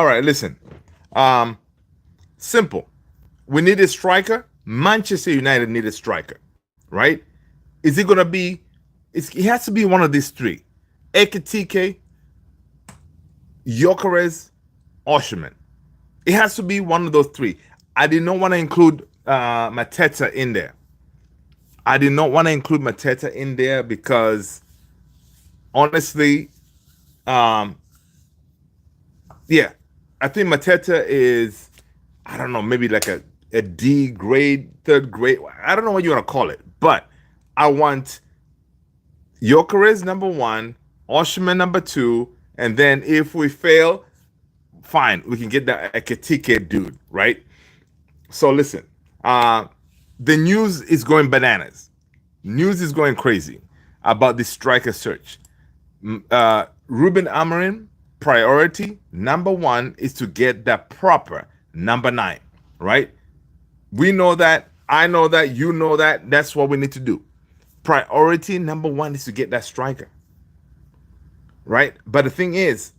All right, listen. Um, Simple. We need a striker. Manchester United need a striker, right? Is it gonna be? It has to be one of these three: Ekitike, Gyokeres, Osimhen. It has to be one of those three. I did not want to include Mateta in there. I did not want to include Mateta in there because honestly, um, yeah, I think Mateta is, I don't know, maybe like a D grade, third grade. I don't know what you want to call it, but I want Jokeres number one, Oshman number two, and then if we fail, fine, we can get that Ekitike dude, right? So listen, uh, the news is going bananas. News is going crazy about the striker search. Ruben Amorim, priority number one is to get that proper number nine, right? We know that. I know that. You know that. That's what we need to do. Priority number one is to get that striker, right? But the thing is,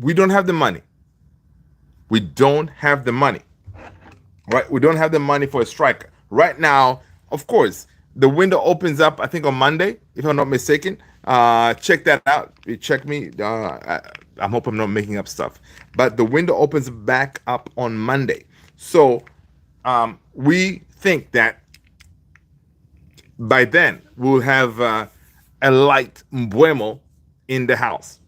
we don't have the money. We don't have the money, right? We don't have the money for a striker. Right now, of course, the window opens up, I think, on Monday, if I'm not mistaken. Check that out. You check me. I hope I'm not making up stuff. But the window opens back up on Monday. So we think that by then we'll have a light Mbuemo in the house.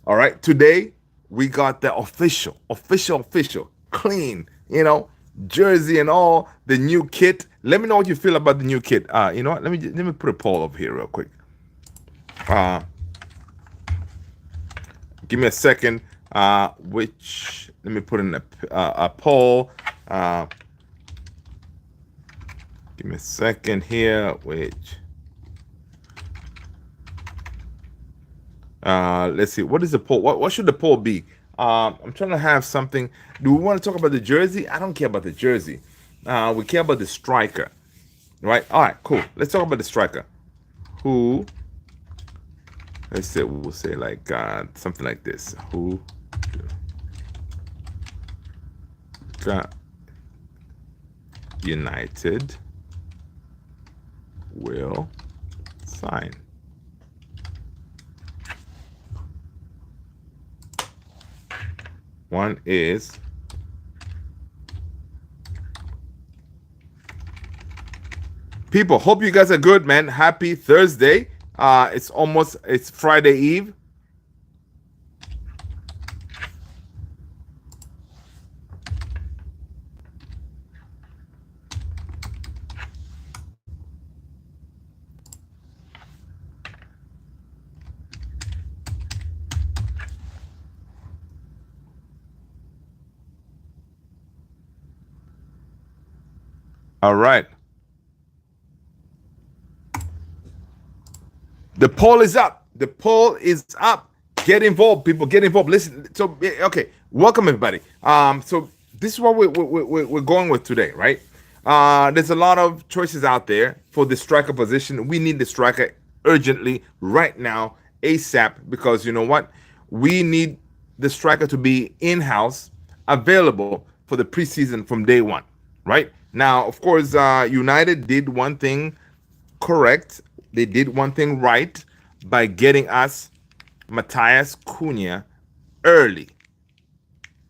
All right. Today we got the official, clean, jersey and all the new kit. Let me know what you feel about the new kit. You know what? Let me put a poll up here real quick. Uh, Give me a second. Which let me put in a poll. Give me a second here. Which let's see. What is the poll? What should the poll be? I'm trying to have something. Do we want to talk about the jersey? I don't care about the jersey. We care about the striker, right? All right, cool. Let's talk about the striker. Who? Let's say we'll say like something like this. Who got United will sign? One is people. Hope you guys are good, man. Happy Thursday. It's Friday Eve. All right. The poll is up. The poll is up. Get involved, people. Get involved. Listen. So, okay. Welcome, everybody. So this is what we're going with today, right? There's a lot of choices out there for the striker position. We need the striker urgently right now, ASAP, because you know what? We need the striker to be in-house, available for the preseason from day one, right? Now, of course, United did one thing correct. They did one thing right by getting us Matthias Cunha early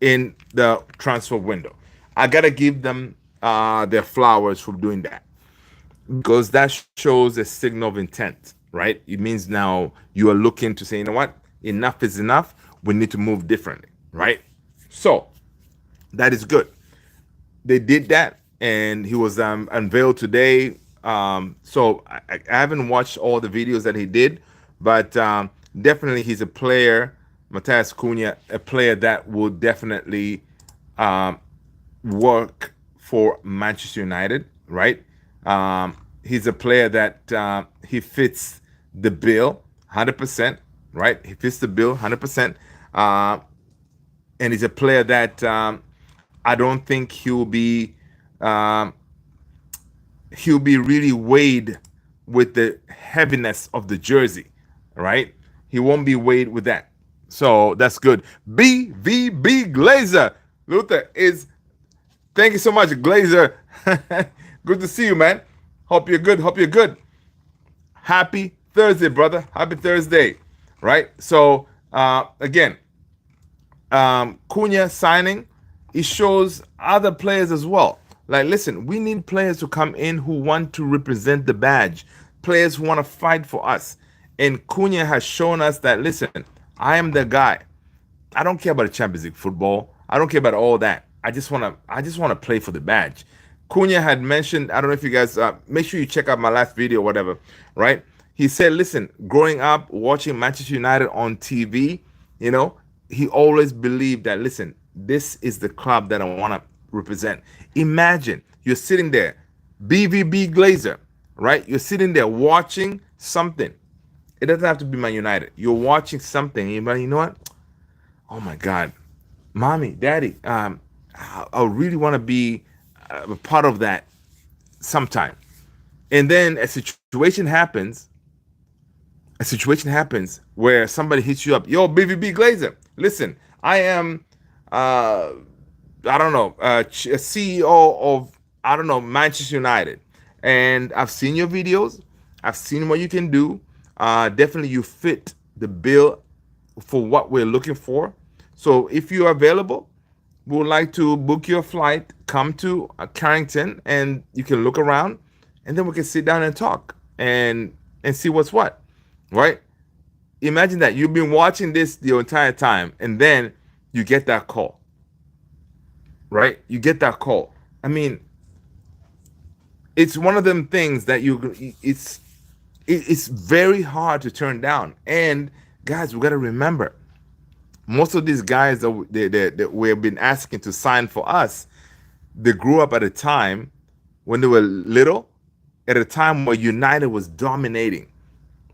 in the transfer window. I gotta give them their flowers for doing that because that shows a signal of intent, right? It means now you are looking to say, you know what, enough is enough. We need to move differently, right? So that is good. They did that, and he was unveiled today. So I haven't watched all the videos that he did, but definitely he's a player, Matthias Cunha, a player that will definitely work for Manchester United, right? He's a player that he fits the bill 100%, right? He fits the bill 100%. And he's a player that I don't think um, he'll be really weighed with the heaviness of the jersey, right? He won't be weighed with that. So that's good. BVB Glazer. Luther is, thank you so much, Glazer. Good to see you, man. Hope you're good. Hope you're good. Happy Thursday, brother. Happy Thursday. Right? So, again, Cunha signing, it shows other players as well. Like, listen, we need players to come in who want to represent the badge, players who want to fight for us. And Cunha has shown us that, listen, I am the guy. I don't care about the Champions League football. I don't care about all that. I just want to play for the badge. Cunha had mentioned, I don't know if you guys make sure you check out my last video or whatever, right? He said, listen, growing up watching Manchester United on TV, you know, he always believed that, listen, this is the club that I want to represent. Imagine you're sitting there, BVB Glazer, right? You're sitting there watching something. It doesn't have to be Man United. You're watching something. You're like, you know what? Oh my God, mommy, daddy, I really want to be a part of that sometime. And then a situation happens where somebody hits you up. Yo, BVB Glazer, listen, I am, I don't know, a CEO of, I don't know, Manchester United. And I've seen your videos. I've seen what you can do. Definitely you fit the bill for what we're looking for. So if you're available, we would like to book your flight, come to Carrington, and you can look around, and then we can sit down and talk and see what's what, right? Imagine that you've been watching this the entire time, and then you get that call, right? You get that call. I mean, it's one of them things that it's very hard to turn down. And guys, we got to remember, most of these guys that we've been asking to sign for us, they grew up at a time when they were little, at a time where United was dominating,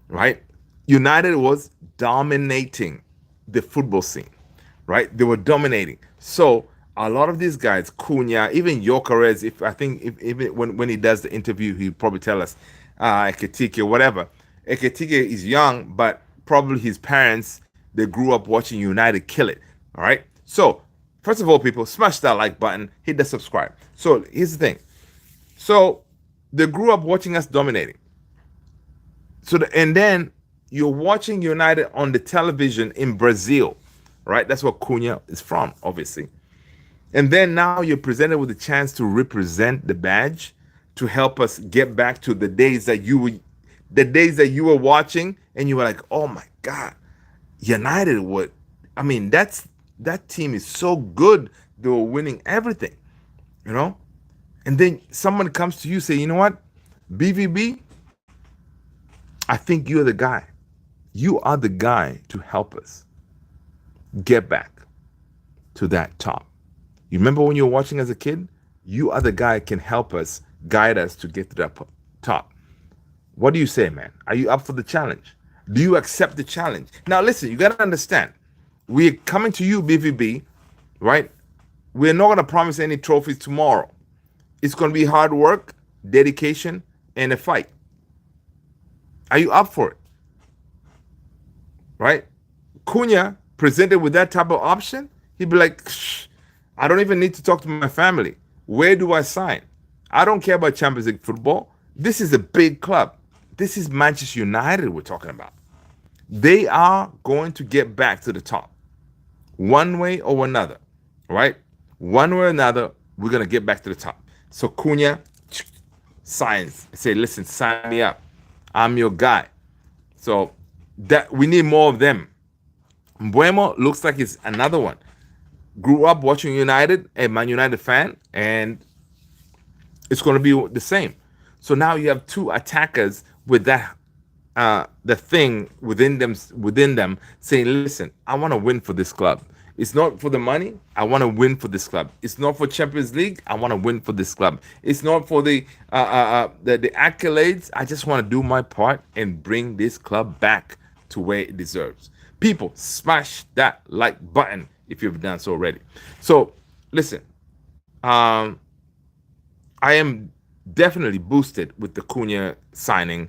right? United was dominating the football scene, right? They were dominating. So a lot of these guys, Cunha, even Gyokeres, if I think if even when he does the interview, he'll probably tell us, EKITIKE, whatever. EKITIKE is young, but probably his parents, they grew up watching United kill it. All right. So first of all, people, smash that like button, hit the subscribe. So here's the thing. So they grew up watching us dominating. And then you're watching United on the television in Brazil, right? That's where Cunha is from, obviously. And then now you're presented with a chance to represent the badge, to help us get back to the days that you were watching, and you were like, oh my God, United would. I mean, that team is so good. They were winning everything, you know. And then someone comes to you, say, you know what, BVB, I think you're the guy. You are the guy to help us get back to that top. You remember when you were watching as a kid? You are the guy can help us, guide us to get to that top. What do you say, man? Are you up for the challenge? Do you accept the challenge? Now, listen, you got to understand, we're coming to you, BVB, right? We're not going to promise any trophies tomorrow. It's going to be hard work, dedication, and a fight. Are you up for it? Right? Cunha presented with that type of option, he'd be like, shh, I don't even need to talk to my family. Where do I sign? I don't care about Champions League football. This is a big club. This is Manchester United we're talking about. They are going to get back to the top one way or another, right? One way or another, we're going to get back to the top. So Cunha signs, say, listen, sign me up. I'm your guy. So that we need more of them. Mbuemo looks like it's another one. Grew up watching United, a Man United fan, and it's going to be the same. So now you have two attackers with that the thing within them saying, listen, I want to win for this club. It's not for the money. I want to win for this club. It's not for Champions League. I want to win for this club. It's not for the accolades. I just want to do my part and bring this club back to where it deserves. People, smash that like button if you've done so already. So listen, I am definitely boosted with the Cunha signing,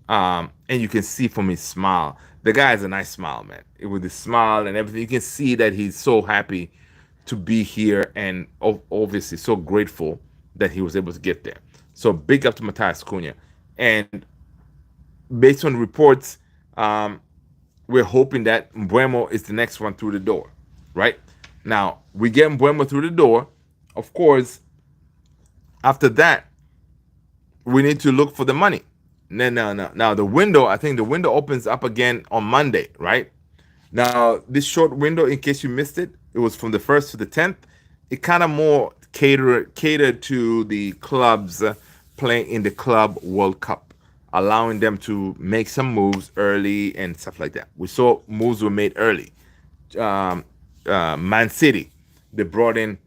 and you can see from his smile The guy has a nice smile, man. With his smile and everything, you can see that he's so happy to be here and obviously so grateful that he was able to get there. So big up to Matthias Cunha. And based on reports, um, we're hoping that Mbuemo is the next one through the door, right? Now, we get Mbuemo through the door. Of course, after that, we need to look for the money. No, no, no. Now, the window, I think the window opens up again on Monday, right? Now, this short window, in case you missed it, it was from the 1st to the 10th. It kind of more catered to the clubs playing in the Club World Cup, allowing them to make some moves early and stuff like that. We saw moves were made early. Um, Man City, they brought in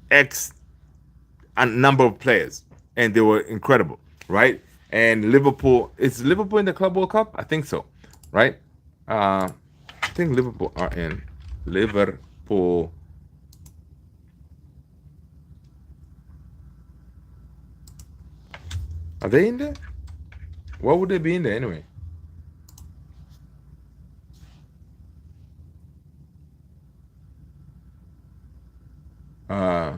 X a number of players, and they were incredible, right? And Liverpool, is Liverpool in the Club World Cup? I think so, right? I think Liverpool are in. Liverpool. Are they in there? What would they be in there anyway? Uh,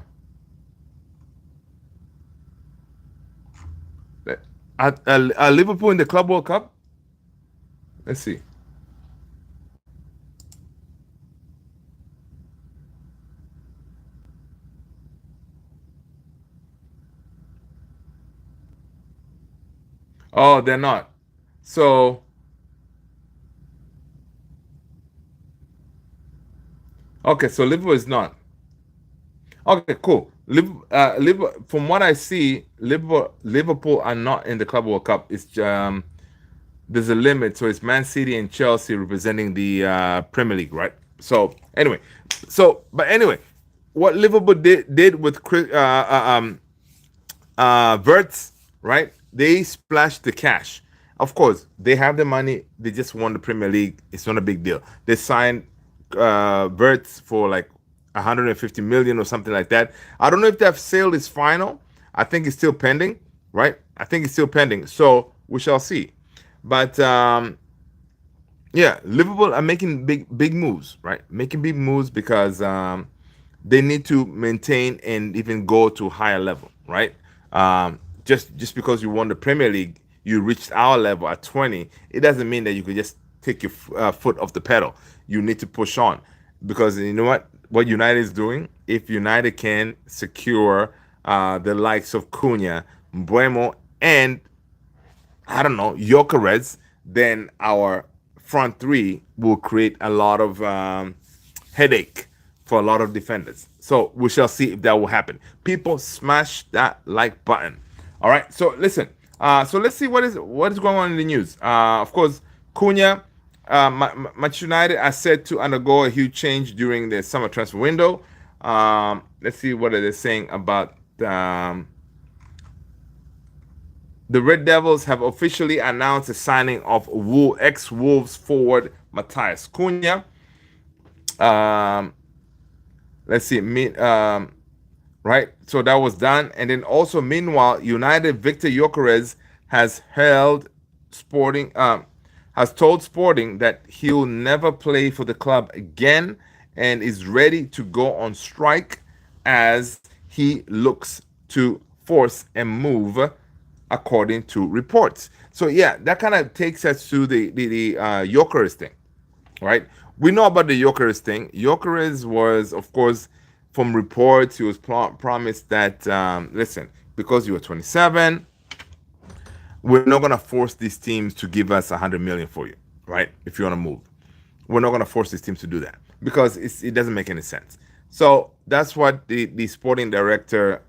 are Liverpool in the Club World Cup? Let's see. Oh, they're not. So, okay, so Liverpool is not. Okay, cool. From what I see, Liverpool are not in the Club World Cup. It's there's a limit, so it's Man City and Chelsea representing the Premier League, right? So anyway, but anyway, what Liverpool did with Verts, right? They splashed the cash. Of course, they have the money. They just won the Premier League. It's not a big deal. They signed Verts for like 150 million or something like that. I don't know if that sale is final. I think it's still pending, right? I think it's still pending. So we shall see. But yeah, Liverpool are making big moves, right? Making big moves because they need to maintain and even go to a higher level, right? Just because you won the Premier League, you reached our level at 20. It doesn't mean that you can just take your foot off the pedal. You need to push on because you know what United is doing. If United can secure the likes of Cunha, Mbuemo, and I don't know, Gyokeres, then our front three will create a lot of headache for a lot of defenders. So we shall see if that will happen. People smash that like button. All right. So listen. So let's see what is going on in the news. Of course, Cunha, Manchester United are set to undergo a huge change during the summer transfer window. Let's see what are they saying about the Red Devils have officially announced the signing of ex-Wolves forward Matthias Cunha. Let's see, right? So that was done, and then also meanwhile, United Victor Gyokeres has told Sporting that he'll never play for the club again, and is ready to go on strike as he looks to force a move according to reports. So yeah, that kind of takes us to the Gyokeres thing, right? We know about the Gyokeres thing. Gyokeres was, of course, from reports, he was promised that listen, because you are 27, we're not gonna force these teams to give us 100 million for you, right? If you want to move, we're not gonna force these teams to do that because it doesn't make any sense. So that's what the sporting director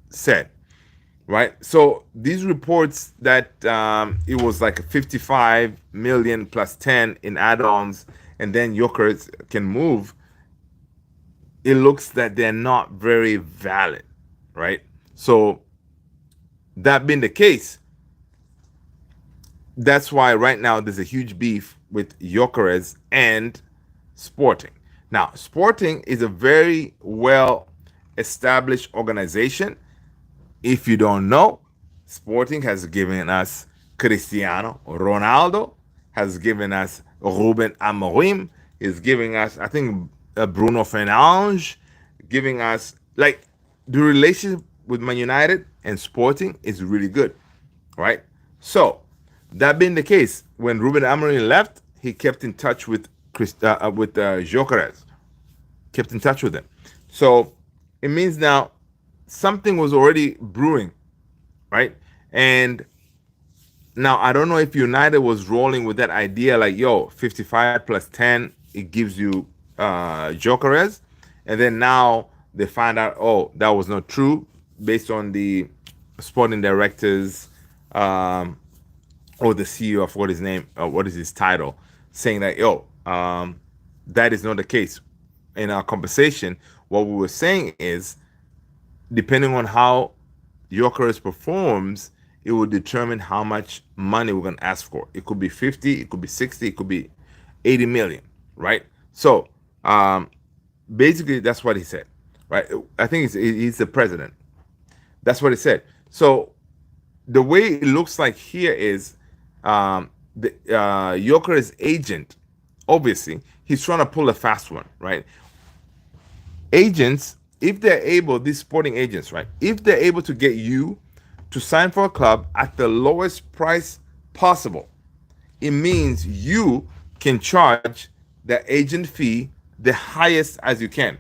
said, right? So these reports that it was like a 55 million plus 10 in add-ons, and then Gyokeres can move. It looks that they're not very valid, right? So that being the case, that's why right now there's a huge beef with Gyokeres and Sporting. Now, Sporting is a very well established organization. If you don't know, Sporting has given us Cristiano Ronaldo has given us Ruben Amorim, is giving us, I think, Bruno Fernandes, giving us, like, the relationship with Man United and Sporting is really good, right? So, that being the case, when Ruben Amorim left, he kept in touch with Gyokeres, kept in touch with him. So, it means now something was already brewing, right? And now I don't know if United was rolling with that idea, like, yo, 55 plus 10, it gives you Gyokeres, and then now they find out, oh, that was not true, based on the sporting directors, or the CEO of what his name, what is his title, saying that, yo, that is not the case. In our conversation, what we were saying is, depending on how Gyokeres performs, it will determine how much money we're gonna ask for. It could be 50, it could be 60, it could be 80 million, right? So basically, that's what he said, right? I think he's the president. That's what he said. So the way it looks like here is, the Gyokeres agent, obviously, he's trying to pull a fast one, right? Agents, if they're able, these sporting agents, right? If they're able to get you to sign for a club at the lowest price possible, it means you can charge the agent fee the highest as you can,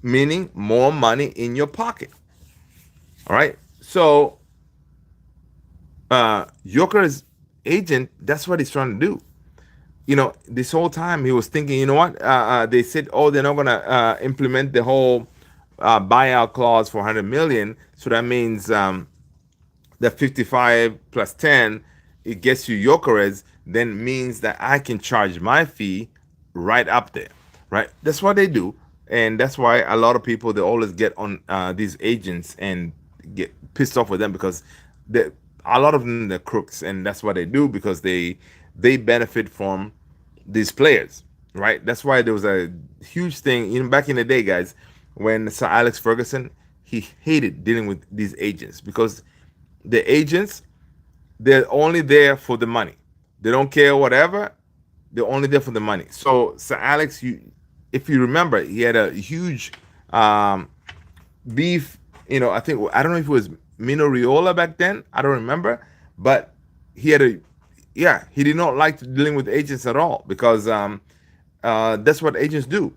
meaning more money in your pocket. All right. So, Gyokeres agent, that's what he's trying to do. This whole time he was thinking, you know what? They said, oh, they're not gonna implement the whole buyout clause for 100 million. So that means the 55 plus 10, it gets you Gyokeres, then means that I can charge my fee right up there, right? That's what they do. And that's why a lot of people, they always get on these agents and get pissed off with them, because a lot of them, they're crooks, and that's what they do, because they benefit from these players, right? That's why there was a huge thing, back in the day, guys, when Sir Alex Ferguson, he hated dealing with these agents, because the agents, they're only there for the money. They don't care whatever. They're only there for the money. So Sir Alex, if you remember, he had a huge beef. I think, I don't know if it was Mino Riola back then. I don't remember, but he had he did not like dealing with agents at all, because that's what agents do.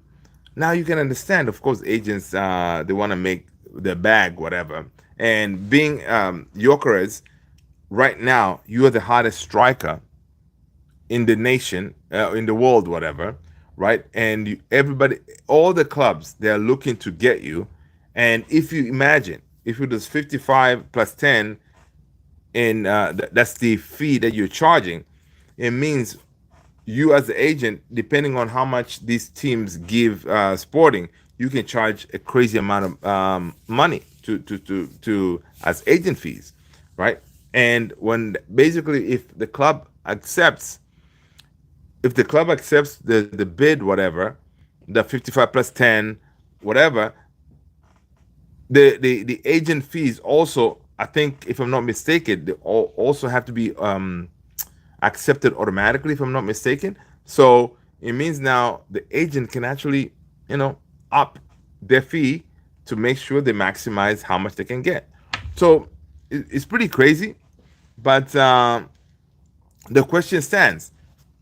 Now you can understand, of course, agents, they want to make their bag, whatever. And being Gyokeres, right now, you are the hardest striker in the nation, in the world, whatever, right? And everybody, all the clubs, they are looking to get you. And if you imagine, if it was 55 plus 10, and that's the fee that you're charging, it means you as the agent, depending on how much these teams give Sporting, you can charge a crazy amount of money to as agent fees, right? And when basically, if the club accepts the bid, whatever, the 55 plus 10, whatever, the agent fees also, I think, if I'm not mistaken, they also have to be accepted automatically, if I'm not mistaken. So it means now the agent can actually, up their fee to make sure they maximize how much they can get. So it's pretty crazy, but the question stands: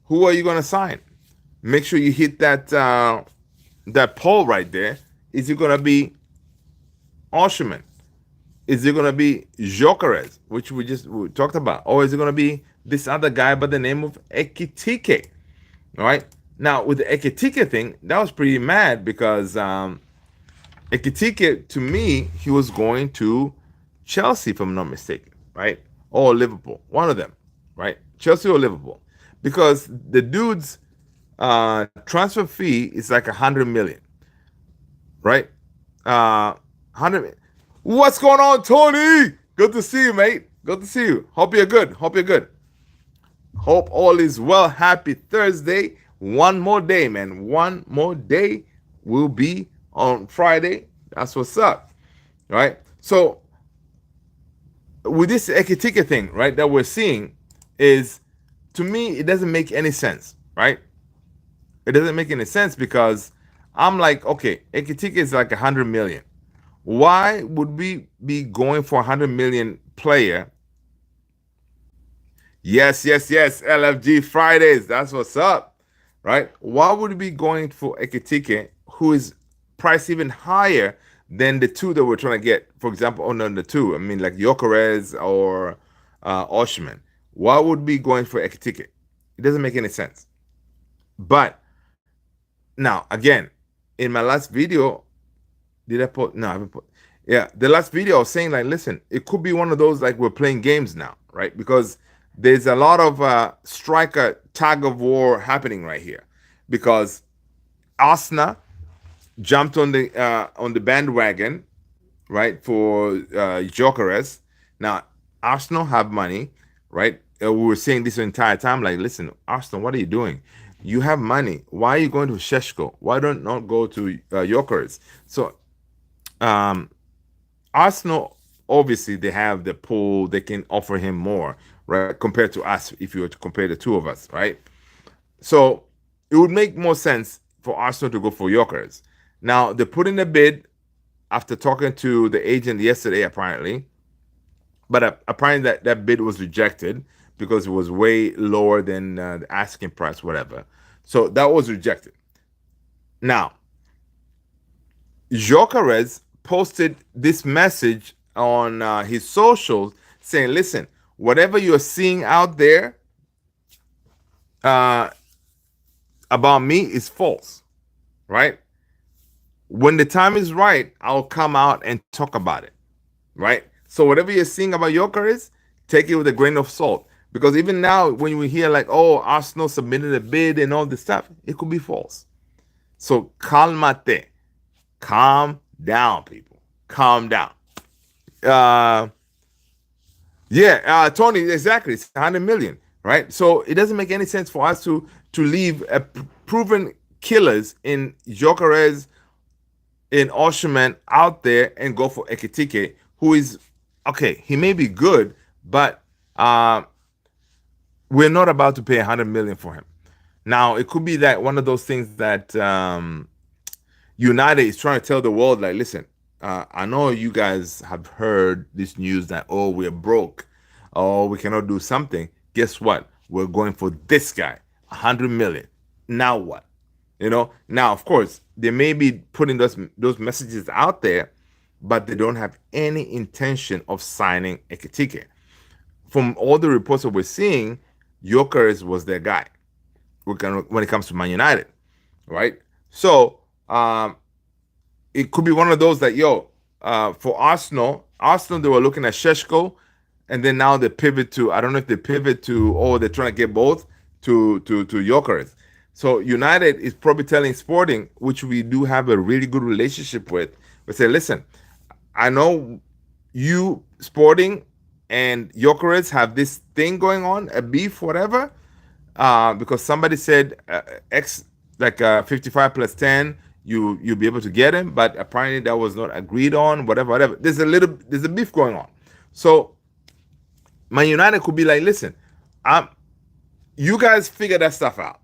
who are you going to sign? Make sure you hit that poll right there. Is it going to be Osimhen? Is it going to be Gyokeres, which we talked about? Or is it going to be this other guy by the name of EKITIKE? All right. Now, with the EKITIKE thing, that was pretty mad, because EKITIKE, to me, he was going to Chelsea, if I'm not mistaken, right? Or Liverpool, one of them, right? Chelsea or Liverpool. Because the dude's transfer fee is like 100 million, right? 100. What's going on, Tony? Good to see you, mate. Good to see you. Hope you're good. Hope all is well. Happy Thursday. One more day, man. One more day. Will be on Friday. That's what's up. Right? So with this EKITIKE thing, right, that we're seeing, is, to me, it doesn't make any sense, right? It doesn't make any sense because I'm like, okay, EKITIKE is like 100 million. Why would we be going for 100 million player? Yes, yes, yes. LFG Fridays. That's what's up, right? Why would we be going for EKITIKE, who is priced even higher than the two that we're trying to get? For example, oh no, the two. I mean, like Gyokeres or Osimhen. Why would we be going for EKITIKE? It doesn't make any sense. But now, again, in my last video, did I put? No, I haven't put. Yeah, the last video I was saying, like, listen, it could be one of those like we're playing games now, right? Because there's a lot of striker tag of war happening right here, because Arsenal jumped on the bandwagon, right, for Gyokeres. Now Arsenal have money, right? We were saying this the entire time, like, listen, Arsenal, what are you doing? You have money. Why are you going to Sheshko? Why don't not go to Gyokeres? So um, Arsenal, obviously they have the pool, they can offer him more, right? Compared to us, if you were to compare the two of us, right? So it would make more sense for Arsenal to go for Gyokeres. Now they put in a bid after talking to the agent yesterday, apparently, but apparently that bid was rejected because it was way lower than the asking price, whatever. So that was rejected. Now, Gyokeres posted this message on his socials saying, listen, whatever you're seeing out there uh, about me is false, right? When the time is right, I'll come out and talk about it, right? So whatever you're seeing about Gyokeres, take it with a grain of salt. Because even now, when we hear like, oh, Arsenal submitted a bid and all this stuff, it could be false. So calmate. Calm down, people. Calm down. Uh, Tony, exactly. It's 100 million, right? So it doesn't make any sense for us to leave a proven killers in Gyokeres, in Osimhen out there and go for EKITIKE, who is okay. He may be good, but we're not about to pay 100 million for him. Now it could be that one of those things that United is trying to tell the world, like, listen, I know you guys have heard this news that, oh, we're broke, oh, we cannot do something. Guess what? We're going for this guy, 100 million. Now what? Now, of course, they may be putting those messages out there, but they don't have any intention of signing EKITIKE. From all the reports that we're seeing, Gyokeres was their guy when it comes to Man United, right? So it could be one of those that, for Arsenal, they were looking at Sheshko, and then now they pivot to, I don't know if they pivot to, they're trying to get both to Gyokeres. So United is probably telling Sporting, which we do have a really good relationship with, we say, listen, I know you, Sporting, and Gyokeres have this thing going on, a beef, whatever, because somebody said X, like 55 plus 10, you'll be able to get him, but apparently that was not agreed on, whatever. There's a beef going on. So Man United could be like, listen, you guys figure that stuff out,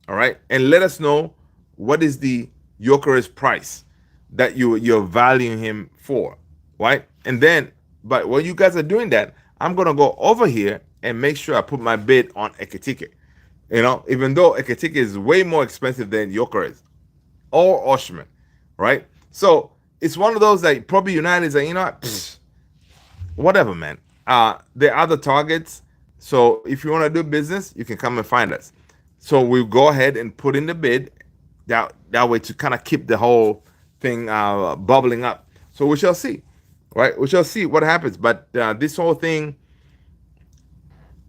all right, and let us know what is the Gyokeres price that you're valuing him for, right? And then, but while you guys are doing that, I'm gonna go over here and make sure I put my bid on EKITIKE. Even though EKITIKE is way more expensive than Gyokeres or Osimhen, right? So it's one of those that probably United is like, whatever, man. There are other targets. So if you want to do business, you can come and find us. So we'll go ahead and put in the bid that way to kind of keep the whole thing bubbling up. So we shall see, right? We shall see what happens. But this whole thing,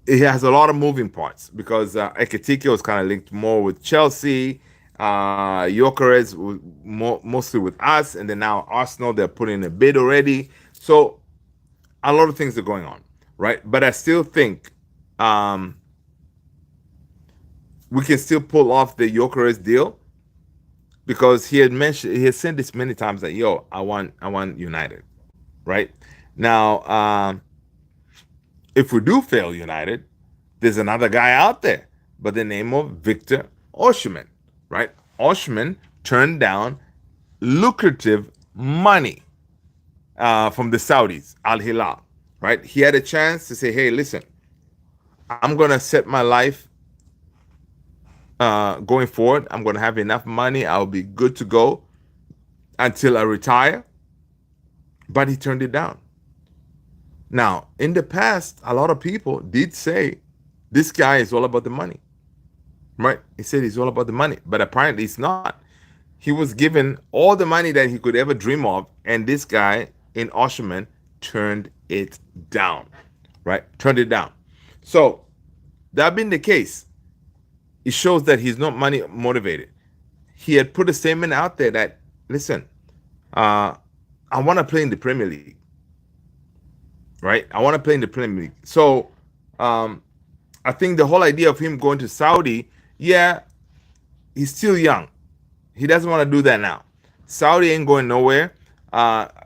it has a lot of moving parts because EKITIKE was kind of linked more with Chelsea, Gyokeres mostly with us, and then now Arsenal, they're putting in a bid already. So a lot of things are going on, right? But I still think we can still pull off the Gyokeres deal because he had said this many times that, I want United, right? Now, if we do fail United, There's another guy out there by the name of Victor Osimhen, right? Osimhen turned down lucrative money from the Saudis, Al Hilal, right? He had a chance to say, hey, listen, I'm going to set my life going forward. I'm going to have enough money. I'll be good to go until I retire. But he turned it down. Now, in the past, a lot of people did say this guy is all about the money, right? He said he's all about the money, but apparently it's not. He was given all the money that he could ever dream of, and this guy in Osimhen turned it down, right? Turned it down. So, that being the case, it shows that he's not money motivated. He had put a statement out there that, listen, I want to play in the Premier League, right? I want to play in the Premier League. So, I think the whole idea of him going to Saudi, yeah, he's still young. He doesn't want to do that now. Saudi ain't going nowhere.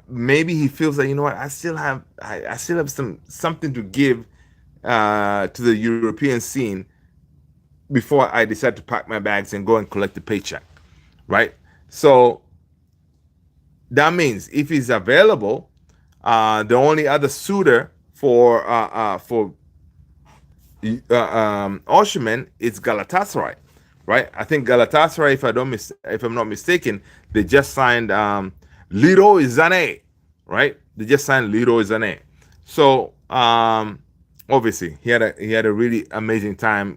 Maybe he feels like, you know what, I still have something to give to the European scene before I decide to pack my bags and go and collect the paycheck, right? So that means if he's available, the only other suitor for Osimhen is Galatasaray, right? I think Galatasaray, if I'm not mistaken, they just signed Leroy Sané, right? They just signed Leroy Sané. So obviously he had a really amazing time.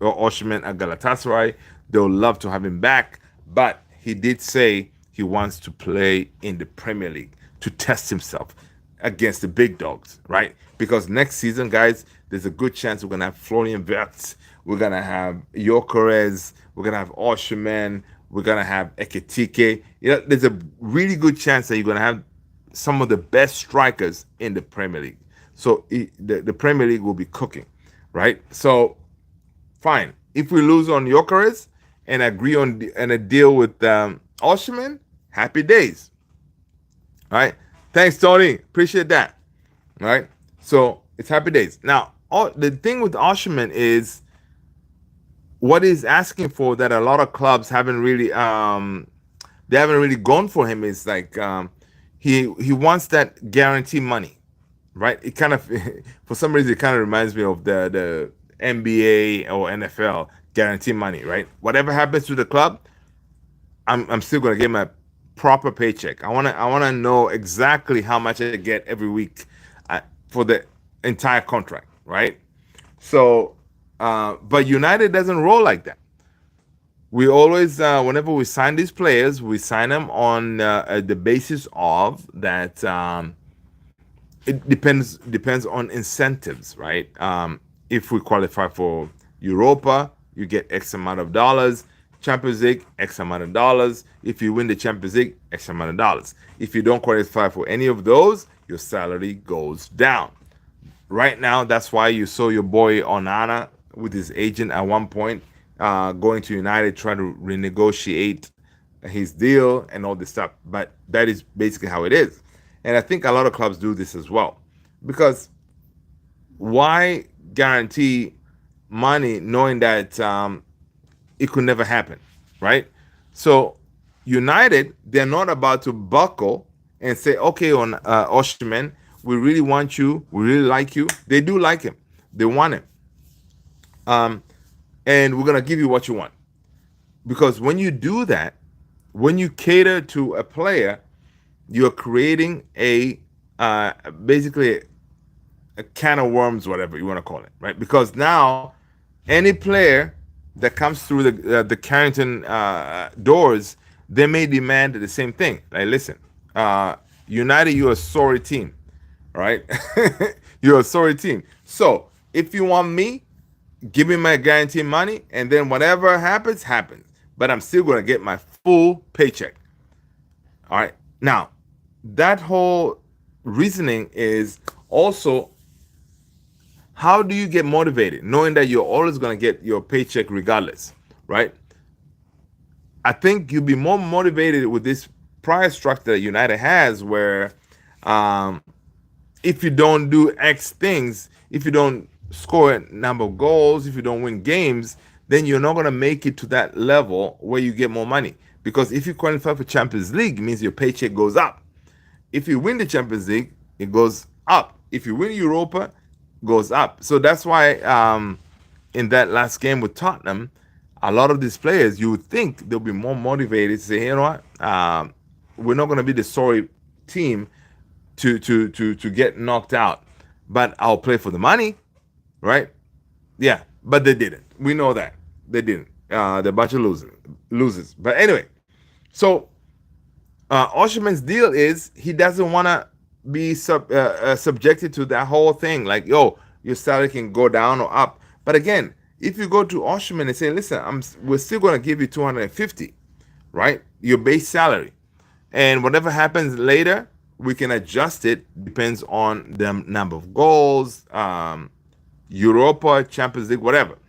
Osimhen at Galatasaray. They'll love to have him back, but he did say he wants to play in the Premier League to test himself against the big dogs, right? Because next season, guys, there's a good chance we're gonna have Florian Wirtz, we're gonna have Gyokeres, we're gonna have Osimhen, we're gonna have EKITIKE. There's a really good chance that you're gonna have some of the best strikers in the Premier League. So the Premier League will be cooking, right? So fine. If we lose on Gyokeres and agree on a deal with Osimhen, happy days. All right. Thanks, Tony. Appreciate that. All right. So it's happy days. Now, the thing with Osimhen is what he's asking for that a lot of clubs haven't really they haven't really gone for him is like he wants that guarantee money, right? It kind of for some reason it kind of reminds me of the NBA or NFL guarantee money, right? Whatever happens to the club, I'm still gonna get my proper paycheck. I wanna know exactly how much I get every week for the entire contract, right? So, but United doesn't roll like that. We always, whenever we sign these players, we sign them on the basis of that. It depends on incentives, right? If we qualify for Europa, you get X amount of dollars. Champions League, X amount of dollars. If you win the Champions League, X amount of dollars. If you don't qualify for any of those, your salary goes down. Right now, that's why you saw your boy Onana with his agent at one point going to United, trying to renegotiate his deal and all this stuff. But that is basically how it is. And I think a lot of clubs do this as well. Because why guarantee money knowing that it could never happen, right? So United, they're not about to buckle and say, okay, on Osimhen, we really want you, we really like you. They do like him. They want him. And we're going to give you what you want. Because when you do that, when you cater to a player, you're creating a basically a can of worms, whatever you want to call it, right? Because now any player that comes through the Carrington doors, they may demand the same thing. Like, listen, United, you're a sorry team, right? You're a sorry team. So if you want me, give me my guarantee money, and then whatever happens, happens. But I'm still going to get my full paycheck. All right. Now, that whole reasoning is also, how do you get motivated knowing that you're always going to get your paycheck regardless, right? I think you'll be more motivated with this price structure that United has, where if you don't do X things, if you don't score a number of goals, if you don't win games, then you're not going to make it to that level where you get more money. Because if you qualify for Champions League, it means your paycheck goes up. If you win the Champions League, it goes up. If you win Europa, goes up. So that's why in that last game with Tottenham, a lot of these players, you would think they'll be more motivated to say, "Hey, you know what, we're not going to be the sorry team to get knocked out, but I'll play for the money," right? Yeah, but they didn't. We know that they didn't. They're a bunch of losers. But anyway, so Osimhen's deal is he doesn't want to be subjected to that whole thing. Like, yo, your salary can go down or up. But again, if you go to Osimhen and say, listen, we're still going to give you 250, right? Your base salary. And whatever happens later, we can adjust it. Depends on the number of goals, Europa, Champions League, whatever.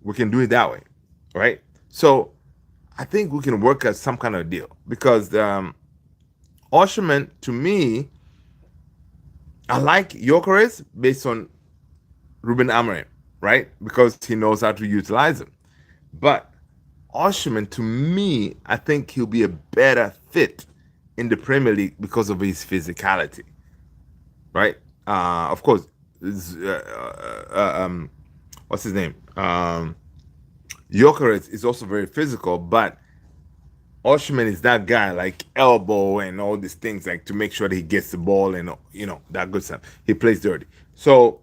We can do it that way, right? So I think we can work out some kind of deal because Osimhen, to me, I like Gyokeres based on Ruben Amorim, right? Because he knows how to utilize him. But Osimhen, to me, I think he'll be a better fit in the Premier League because of his physicality, right? Of course, what's his name? Gyokeres is also very physical, but Osimhen is that guy, like elbow and all these things, like to make sure that he gets the ball and that good stuff. He plays dirty. So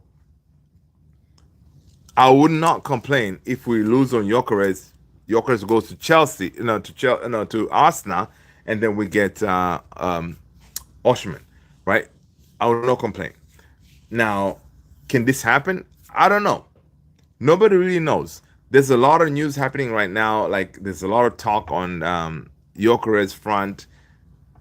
I would not complain if we lose on Gyokeres. Gyokeres goes to Chelsea, to Arsenal, and then we get Osimhen, right? I would not complain. Now, can this happen? I don't know. Nobody really knows. There's a lot of news happening right now. Like there's a lot of talk on Gyokeres front,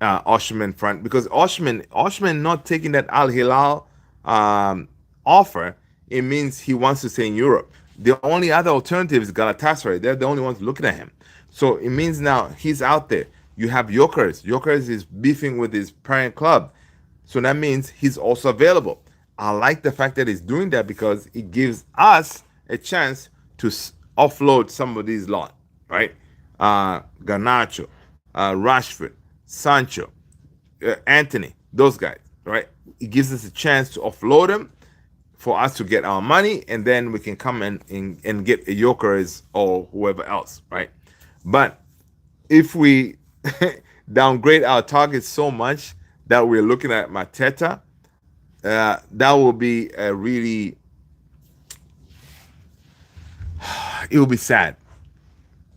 Osimhen front, because Osimhen not taking that Al Hilal offer. It means he wants to stay in Europe. The only other alternative is Galatasaray. They're the only ones looking at him. So it means now he's out there. You have Gyokeres. Gyokeres is beefing with his parent club. So that means he's also available. I like the fact that he's doing that because it gives us a chance to offload some of these lot, right? Garnacho, Rashford, Sancho, Anthony, those guys, right? It gives us a chance to offload them for us to get our money, and then we can come and get a Gyokeres or whoever else, right? But if we downgrade our targets so much that we're looking at Mateta, that will be a really, it will be sad,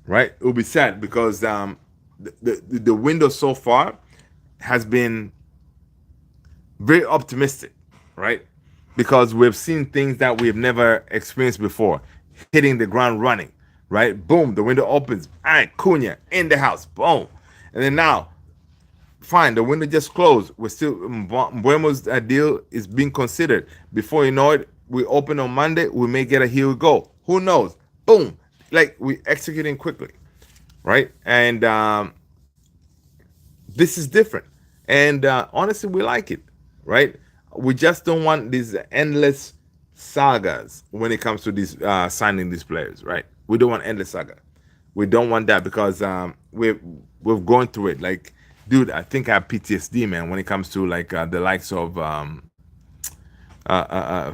right? It will be sad because the window so far has been very optimistic, right? Because we've seen things that we've never experienced before, hitting the ground running, right? Boom, the window opens. All right, Cunha in the house, boom. And then now, fine, the window just closed. We're still, Mbuemo's deal is being considered. Before you know it, we open on Monday, we may get a here we go. Who knows? Boom. Like we executing quickly, right? And this is different. And honestly, we like it, right? We just don't want these endless sagas when it comes to these signing these players, right? We don't want endless saga. We don't want that because we've gone through it. Like, dude, I think I have PTSD, man, when it comes to like the likes of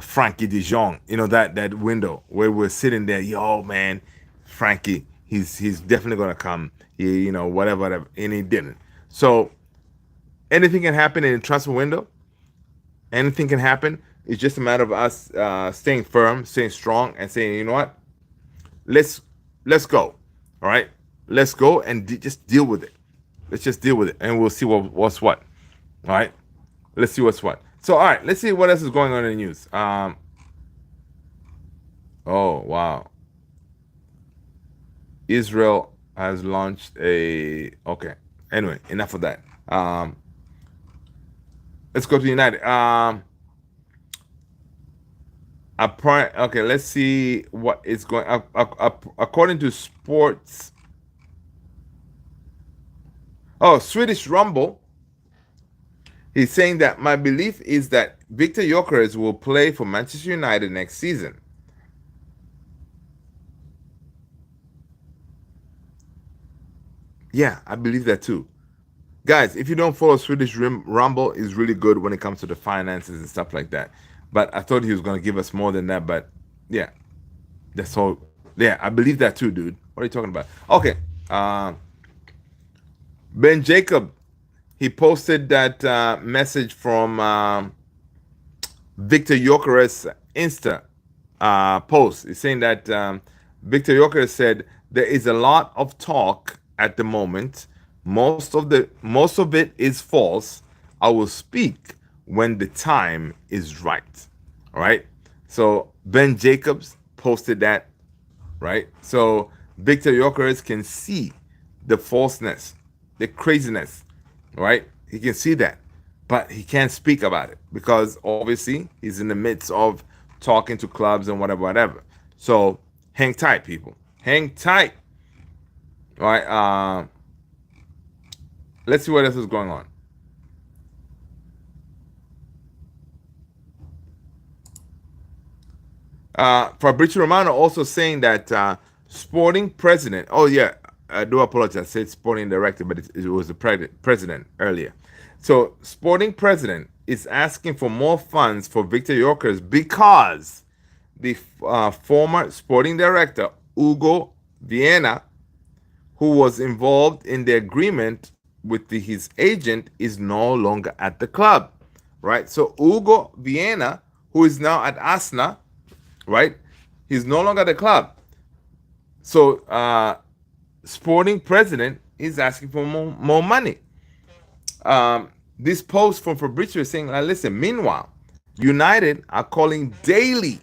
Frankie De Jong. You know that window where we're sitting there, yo, man, Frankie, he's definitely gonna come. Whatever, and he didn't. So anything can happen in the transfer window. Anything can happen. It's just a matter of us staying firm, staying strong, and saying, you know what, let's go. All right, let's go and just deal with it. Let's just deal with it, and we'll see what's what. All right, let's see what's what. So, all right, let's see what else is going on in the news. Oh wow, Israel has launched a. Okay, anyway, enough of that. Let's go to United. Okay, let's see what is going. According to Sports. Oh, Swedish Rumble. He's saying that my belief is that Victor Gyokeres will play for Manchester United next season. Yeah, I believe that too. Guys, if you don't follow Swedish Rumble, is really good when it comes to the finances and stuff like that. But I thought he was going to give us more than that. But yeah, that's all. Yeah, I believe that too, dude. What are you talking about? Okay. Uh, Ben Jacob, he posted that message from Victor Gyokeres Insta post. He's saying that Victor Gyokeres said there is a lot of talk at the moment. Most of it is false. I will speak when the time is right. All right. So Ben Jacobs posted that, right? So Victor Gyokeres can see the falseness, the craziness, right? He can see that, but he can't speak about it because obviously he's in the midst of talking to clubs and whatever, whatever. So hang tight, people. Hang tight. All right. Let's see what else is going on. Fabrizio Romano also saying that Sporting president. Oh yeah, I do apologize. I said Sporting director, but it was the president earlier. So Sporting president is asking for more funds for Victor Gyokeres because the former Sporting director Hugo Viana, who was involved in the agreement with his agent, is no longer at the club, right? So Hugo Viana, who is now at Asna, right? He's no longer at the club. So Sporting president is asking for more money. This post from Fabrizio is saying, listen, meanwhile, United are calling daily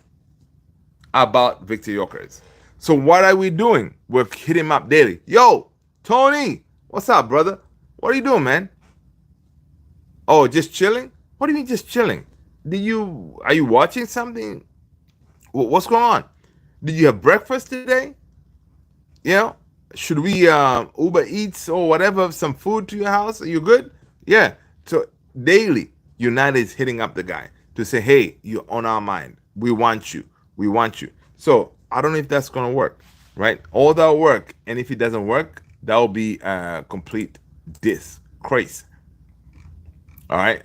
about Victor Gyokeres. So what are we doing? We're hitting him up daily. Yo, Tony, what's up, brother? What are you doing, man? Oh, just chilling? What do you mean just chilling? Are you watching something? What's going on? Did you have breakfast today? You know, should we Uber Eats or whatever some food to your house? Are you good? Yeah. So daily, United is hitting up the guy to say, hey, you're on our mind. We want you. We want you. So I don't know if that's gonna work, right? All that work, and if it doesn't work, that will be a complete disgrace. All right.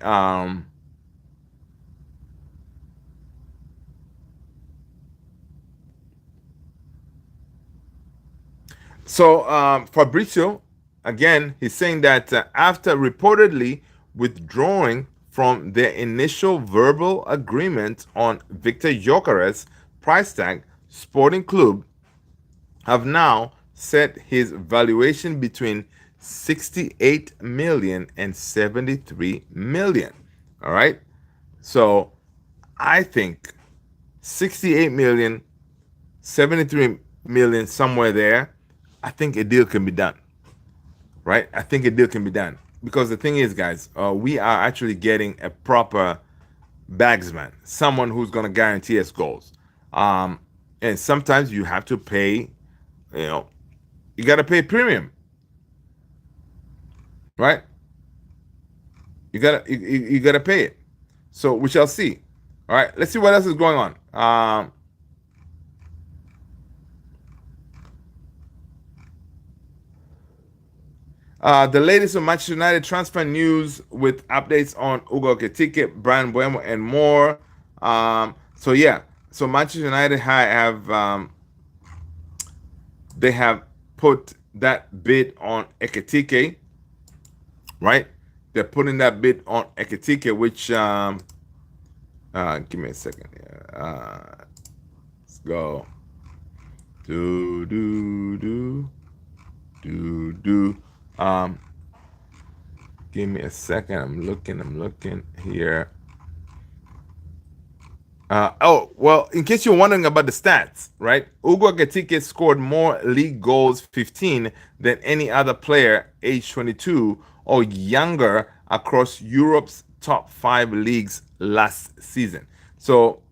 So Fabrizio, again, he's saying that after reportedly withdrawing from their initial verbal agreement on Victor Gyokeres' price tag, Sporting Club have now set his valuation between 68 million and 73 million. All right. So I think 68 million, 73 million, somewhere there, I think a deal can be done, right? I think a deal can be done because the thing is, guys, we are actually getting a proper bagsman, someone who's going to guarantee us goals. And sometimes you have to pay, you know, you got to pay premium, right? You gotta pay it. So we shall see. All right, let's see what else is going on. The latest on Manchester United transfer news with updates on Hugo Ekitike, Brian Buemo, and more. So yeah, so Manchester United they have put that bid on Ekitike, right? They're putting that bid on Ekitike, which give me a second here. Let's go. Do. Um, Give me a second. I'm looking here. Oh, well, in case you're wondering about the stats, right? Hugo Ekitike scored more league goals, 15, than any other player age 22 or younger across Europe's top 5 leagues last season. So,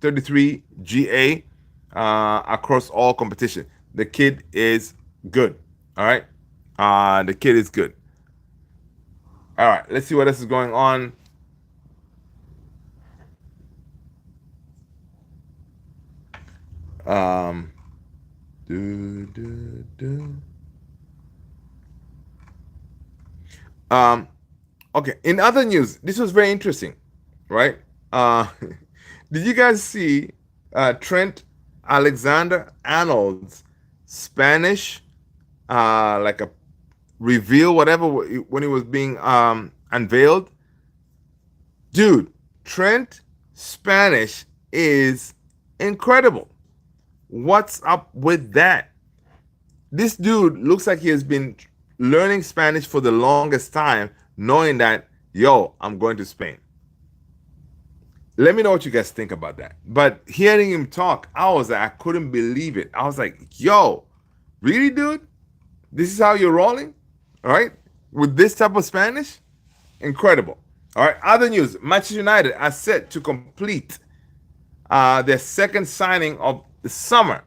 33 GA across all competition. The kid is good. All right. The kid is good. All right. Let's see what else is going on. Um, do, do, do. Um, okay. In other news, this was very interesting, right? Uh, did you guys see Trent Alexander Arnold's Spanish, like a reveal, whatever, when it was being unveiled? Dude, Trent Spanish is incredible. What's up with that? This dude looks like he has been learning Spanish for the longest time, knowing that, yo, I'm going to Spain. Let me know what you guys think about that. But hearing him talk, I couldn't believe it. I was like, yo, really, dude? This is how you're rolling? All right? With this type of Spanish? Incredible. All right. Other news: Manchester United are set to complete their second signing of the summer.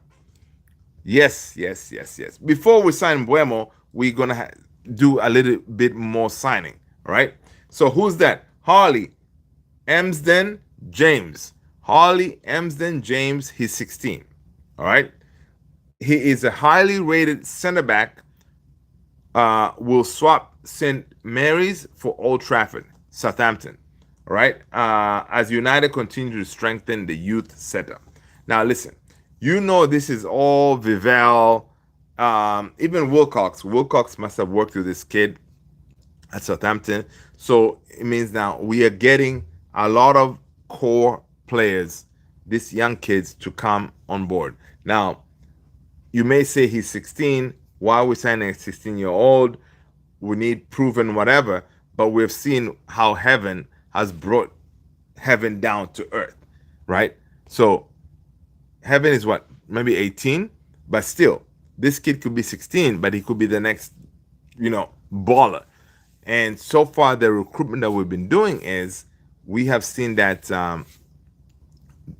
Yes, yes, yes, yes. Before we sign Buemo, we're gonna do a little bit more signing. All right. So who's that? Harley Emsden James. Harley Emsden James. He's 16. All right. He is a highly rated center back. Will swap St. Mary's for Old Trafford, Southampton. All right. As United continue to strengthen the youth setup. Now, listen, you know this is all Vivel, even Wilcox. Wilcox must have worked with this kid at Southampton. So it means now we are getting a lot of core players, these young kids, to come on board. Now, you may say he's 16. Why are we signing a 16-year-old? We need proven whatever. But we've seen how heaven has brought heaven down to earth, right? So heaven is what? Maybe 18? But still, this kid could be 16, but he could be the next, baller. And so far, the recruitment that we've been doing is we have seen that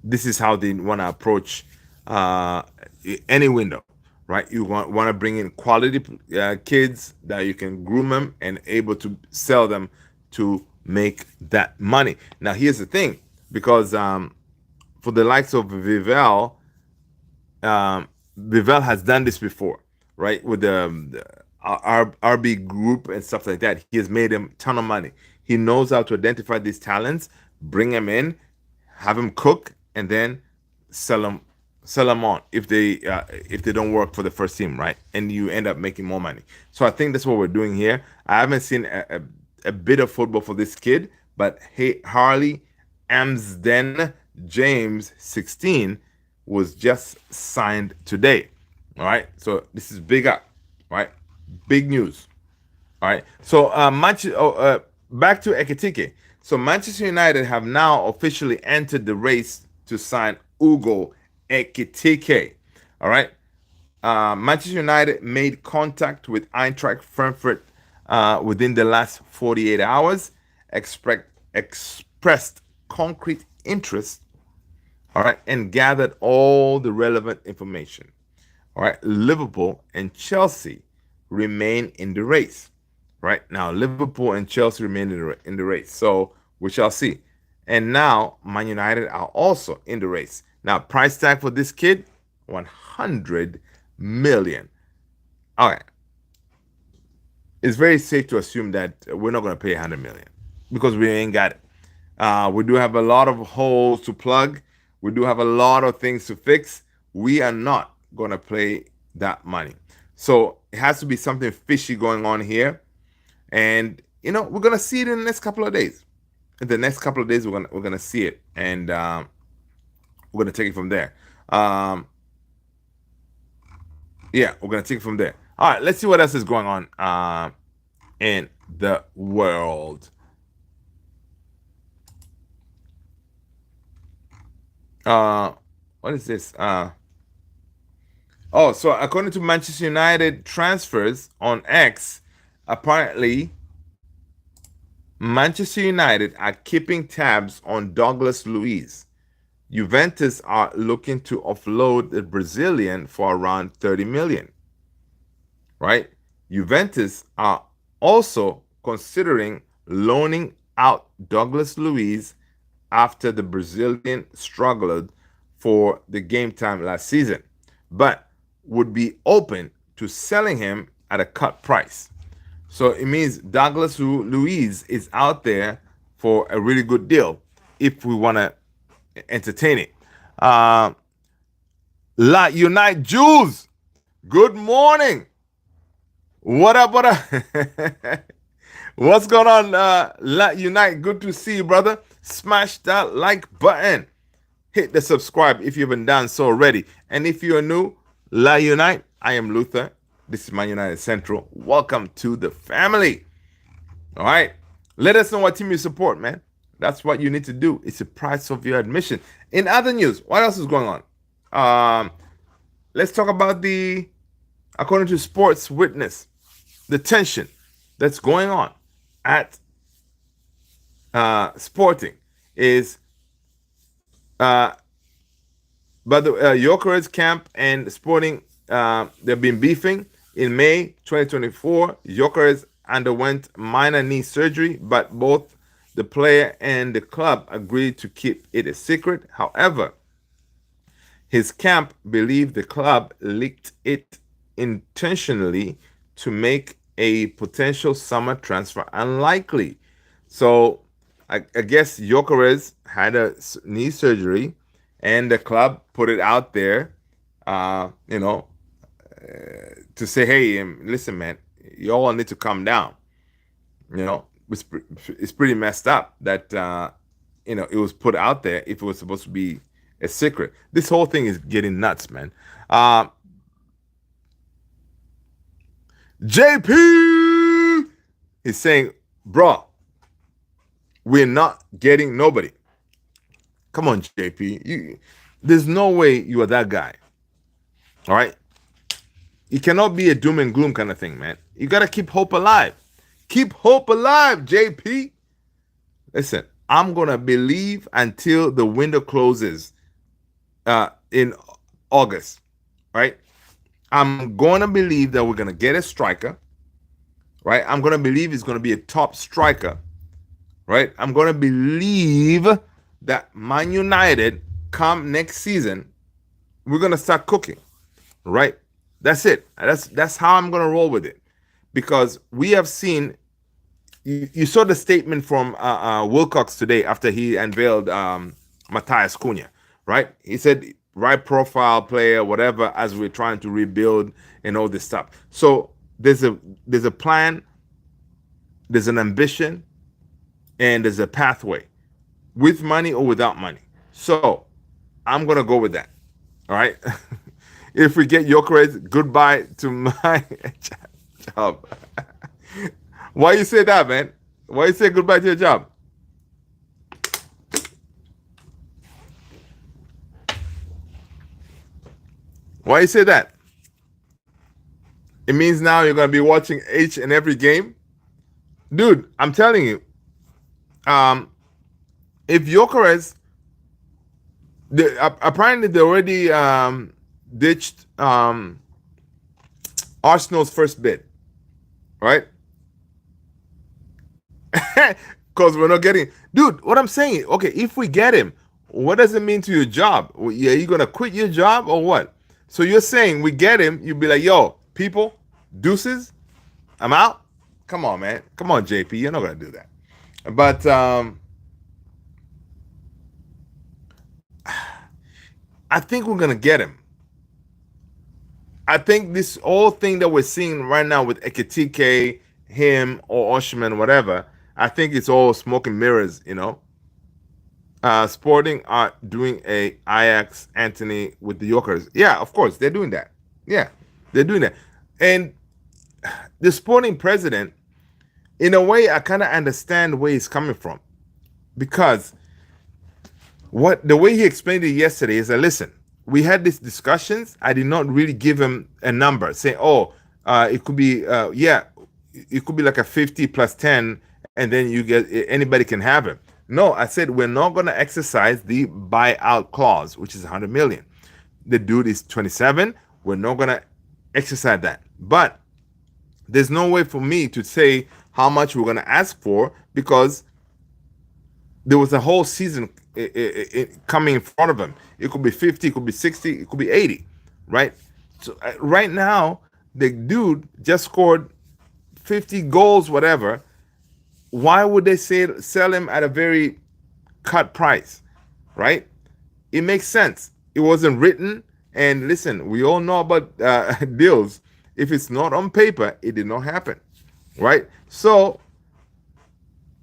this is how they want to approach uh, any window, right? You want to bring in quality kids that you can groom them and able to sell them to make that money. Now, here's the thing, because for the likes of Vivel has done this before, right? With the RB group and stuff like that. He has made him a ton of money. He knows how to identify these talents, bring them in, have them cook, and then sell them on if they don't work for the first team, right? And you end up making more money. So I think that's what we're doing here. I haven't seen a bit of football for this kid, but hey, Harley Amsden James, 16, was just signed today. All right, so this is big up, right? Big news. All right, so back to EKITIKE. So Manchester United have now officially entered the race to sign Ugo EKITIKE. All right, Manchester United made contact with Eintracht Frankfurt within the last 48 hours, expressed concrete interest, all right, and gathered all the relevant information. All right, Liverpool and Chelsea remain in the race. Right now, Liverpool and Chelsea remain in the race. So we shall see. And now, Man United are also in the race. Now, price tag for this kid, 100 million. All right. It's very safe to assume that we're not going to pay 100 million because we ain't got it. We do have a lot of holes to plug. We do have a lot of things to fix. We are not going to pay that money. So it has to be something fishy going on here. And we're gonna see it in the next couple of days. In the next couple of days, we're gonna see it, and we're gonna take it from there. Yeah, we're gonna take it from there. All right, let's see what else is going on in the world. What is this? So according to Manchester United transfers on X, apparently Manchester United are keeping tabs on Douglas Luiz. Juventus are looking to offload the Brazilian for around 30 million. Right? Juventus are also considering loaning out Douglas Luiz after the Brazilian struggled for the game time last season, but would be open to selling him at a cut price. So it means Douglas Luiz is out there for a really good deal if we want to entertain it. Uh, La Unite Jules, good morning. What up? What up? What's going on, La Unite? Good to see you, brother. Smash that like button. Hit the subscribe if you haven't done so already. And if you're new, La Unite, I am Luther. This is Man United Central. Welcome to the family. All right. Let us know what team you support, man. That's what you need to do. It's the price of your admission. In other news, what else is going on? Let's talk about according to Sports Witness, the tension that's going on at Sporting is but the Gyokeres camp and Sporting, they've been beefing. In May 2024, Gyokeres underwent minor knee surgery, but both the player and the club agreed to keep it a secret. However, his camp believed the club leaked it intentionally to make a potential summer transfer unlikely. So I guess Gyokeres had a knee surgery, and the club put it out there, to say, hey, listen, man, you all need to calm down. It's pretty messed up that it was put out there if it was supposed to be a secret. This whole thing is getting nuts, man. JP is saying, bro, we're not getting nobody. Come on, JP. There's no way you are that guy. All right? It cannot be a doom and gloom kind of thing, man. You got to keep hope alive. Keep hope alive, JP. Listen, I'm going to believe until the window closes in August, right? I'm going to believe that we're going to get a striker, right? I'm going to believe he's going to be a top striker, right? I'm going to believe that Man United, come next season, we're going to start cooking, right? That's it. That's how I'm going to roll with it. Because we have seen, you saw the statement from Wilcox today after he unveiled Matthias Cunha, right? He said, right profile player, whatever, as we're trying to rebuild and all this stuff. So there's a plan, there's an ambition, and there's a pathway, with money or without money. So I'm gonna go with that. All right. If we get Gyokeres, goodbye to my job. Why you say that, man? Why you say goodbye to your job? Why you say that? It means now you're gonna be watching each and every game, dude. I'm telling you, if Gyokeres, apparently they already ditched Arsenal's first bid, right? Because we're not getting, dude. What I'm saying, okay, if we get him, what does it mean to your job? Are you gonna quit your job or what? So you're saying we get him, you'd be like, yo, people, deuces, I'm out. Come on, man. Come on, JP. You're not gonna do that. But I think we're gonna get him. I think this whole thing that we're seeing right now with EKITIKE, him or Osimhen, whatever, I think it's all smoke and mirrors, Sporting are doing a Ajax Anthony with the Gyokeres. Yeah, of course, they're doing that. Yeah, they're doing that. And the Sporting president, in a way, I kind of understand where he's coming from. Because the way he explained it yesterday is that, listen, we had these discussions. I did not really give him a number, saying, it could be, it could be like a 50 plus 10, and then you get, anybody can have him. No, I said, we're not going to exercise the buyout clause, which is 100 million. The dude is 27. We're not going to exercise that. But there's no way for me to say how much we're going to ask for, because there was a whole season coming in front of him. It could be 50, it could be 60, it could be 80, right? So right now, the dude just scored 50 goals, whatever, why would they sell him at a very cut price, right? It makes sense. It wasn't written. And listen, we all know about deals. If it's not on paper, it did not happen, right? So,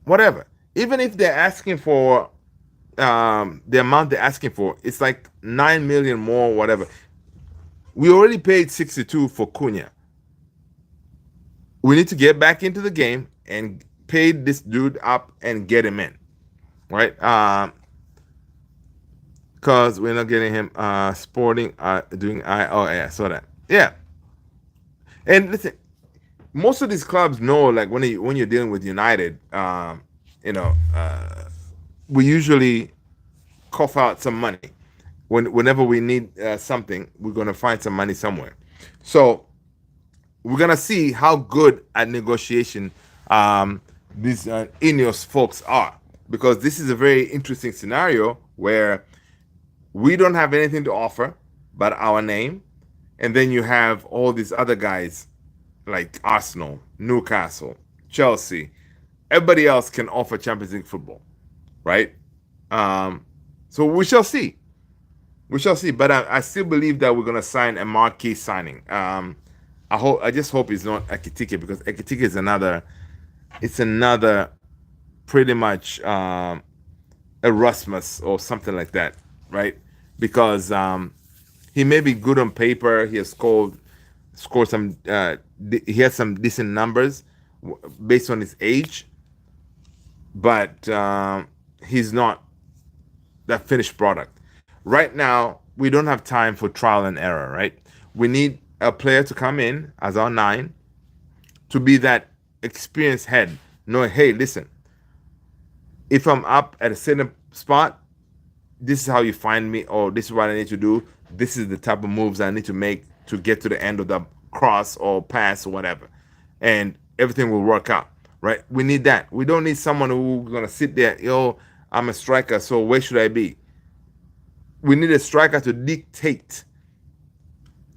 whatever. Even if they're asking for the amount they're asking for, it's like 9 million more, whatever. We already paid 62 for Cunha. We need to get back into the game and pay this dude up and get him in, right? Because we're not getting him sporting doing oh yeah, I saw that. Yeah. And listen, most of these clubs know, like when you're dealing with United, you know, we usually cough out some money. Whenever we need something, we're gonna find some money somewhere. So we're gonna see how good at negotiation these Ineos folks are, because this is a very interesting scenario where we don't have anything to offer but our name, and then you have all these other guys like Arsenal, Newcastle, Chelsea. Everybody else can offer Champions League football, right? So we shall see. We shall see. But I still believe that we're gonna sign a marquee signing. I just hope it's not EKITIKE, because EKITIKE is another pretty much Erasmus or something like that, right? Because he may be good on paper. He has scored some. He has some decent numbers based on his age, but he's not that finished product. Right now, we don't have time for trial and error, right? We need a player to come in as our 9 to be that experienced head. No, hey, listen, if I'm up at a certain spot, this is how you find me, or this is what I need to do. This is the type of moves I need to make to get to the end of the cross or pass or whatever. And everything will work out, right? We need that. We don't need someone who's going to sit there, yo, I'm a striker, so where should I be? We need a striker to dictate.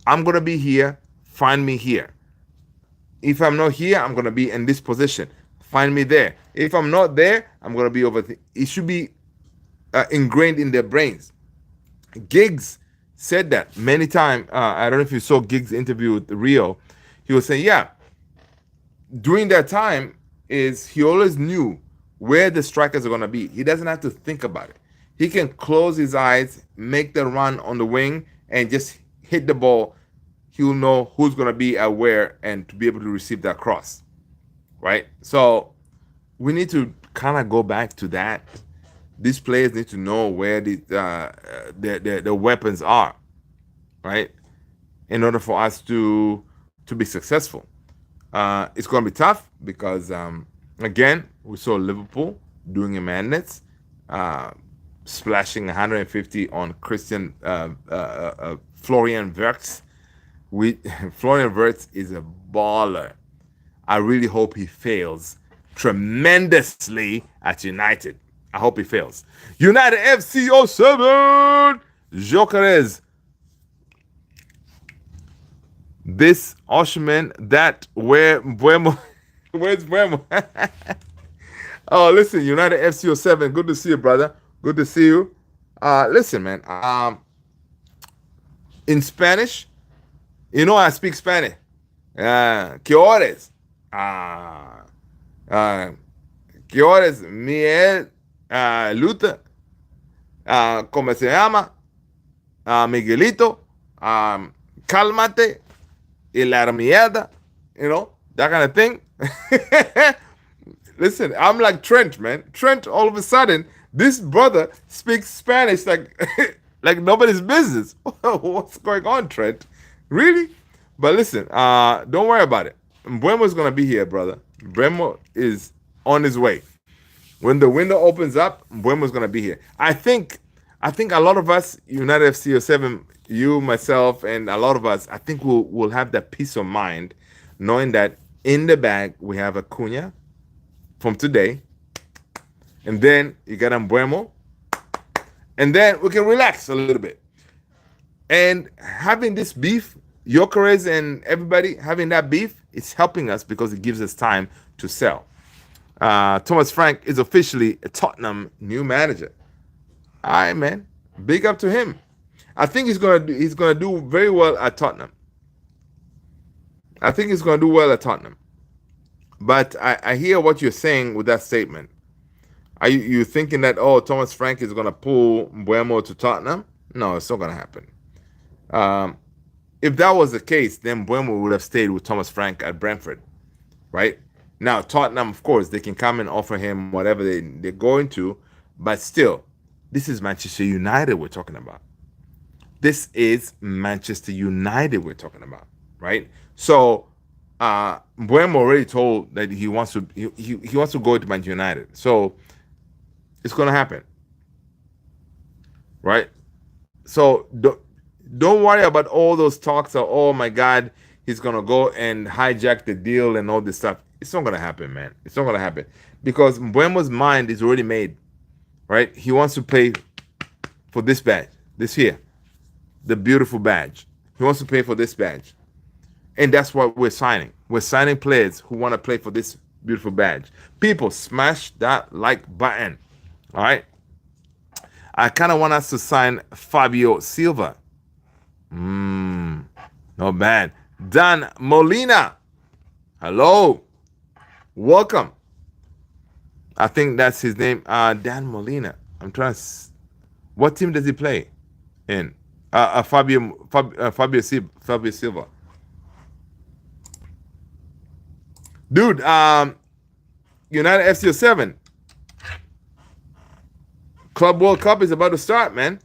I'm going to be here, find me here. If I'm not here, I'm going to be in this position. Find me there. If I'm not there, I'm going to be over. It should be ingrained in their brains. Giggs said that many times. I don't know if you saw Giggs' interview with Rio. He was saying, yeah, during that time he always knew where the strikers are going to be. He doesn't have to think about it. He can close his eyes, make the run on the wing, and just hit the ball. He will know who's going to be at where and to be able to receive that cross, right? So we need to kind of go back to that. These players need to know where the weapons are, right? In order for us to be successful. It's going to be tough because, again, we saw Liverpool doing a madness, splashing 150 on Florian Wirtz. Florian Wirtz is a baller. I really hope he fails tremendously at United. I hope he fails. United FC 07, Gyokeres. This Osimhen, that where Buemo. Where's Buemo? Oh, listen, United FC 07. Good to see you, brother. Good to see you. Listen, man. In Spanish, you know I speak Spanish. Gyokeres. Gyokeres, Miel, Luta. ¿Cómo se llama? Miguelito. Cálmate. Y la mierda. You know, that kind of thing. Listen, I'm like Trent, man. Trent, all of a sudden, this brother speaks Spanish like like nobody's business. What's going on, Trent? Really? But listen, don't worry about it. Mbuemo's going to be here, brother. Mbuemo is on his way. When the window opens up, Mbuemo's going to be here. I think a lot of us, United FC 07, you, myself, and a lot of us, I think we'll have that peace of mind knowing that in the bag we have a Cunha from today, and then you got Mbuemo, and then we can relax a little bit. And having this beef, Gyokeres and everybody having that beef, it's helping us because it gives us time to sell. Thomas Frank is officially a Tottenham new manager. All right, man. Big up to him. I think he's gonna do very well at Tottenham. I think he's gonna do well at Tottenham. But I hear what you're saying with that statement. Are you thinking that, oh, Thomas Frank is gonna pull Mbeumo to Tottenham? No, it's not gonna happen. Um, if that was the case, then Mbeumo would have stayed with Thomas Frank at Brentford, right? Now Tottenham, of course, they can come and offer him whatever they're going to, but still, this is Manchester United we're talking about. This is Manchester United we're talking about, right? So Mbeumo already told that he wants to go to Manchester United. So it's gonna happen, right? So don't worry about all those talks of, oh my God, he's gonna go and hijack the deal and all this stuff. It's not gonna happen, man. It's not gonna happen because Mbuemo's mind is already made, right? He wants to play for this badge, this here, the beautiful badge. He wants to play for this badge, and that's what we're signing. We're signing players who want to play for this beautiful badge. People, smash that like button. All right. I kind of want us to sign Fabio Silva. Not bad. Dan Molina. Hello. Welcome. I think that's his name. Dan Molina. I'm trying to. What team does he play in? Fabio Silva. Dude, United FC 07. Club World Cup is about to start, man.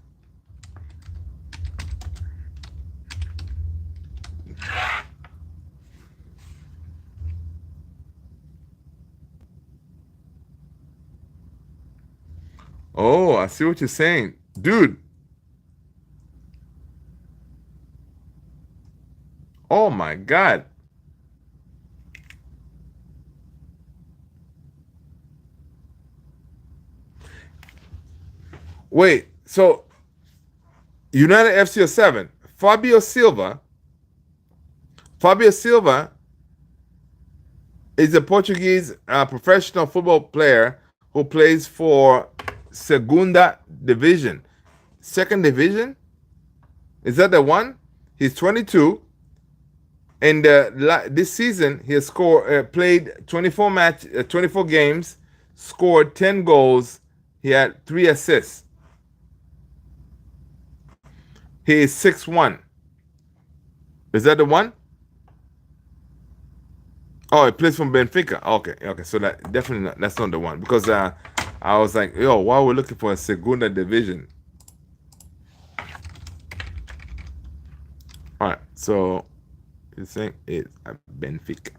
Oh, I see what you're saying. Dude. Oh my God. Wait, so United FC 07, Fabio Silva is a Portuguese professional football player who plays for Segunda Division. Second Division? Is that the one? He's 22. And this season, he has played 24 games, scored 10 goals. He had 3 assists. He is 6'1". Is that the one? Oh, he plays from Benfica. Okay. So that definitely that's not the one because I was like, yo, why are we looking for a Segunda Division? All right, so he's saying it's a Benfica.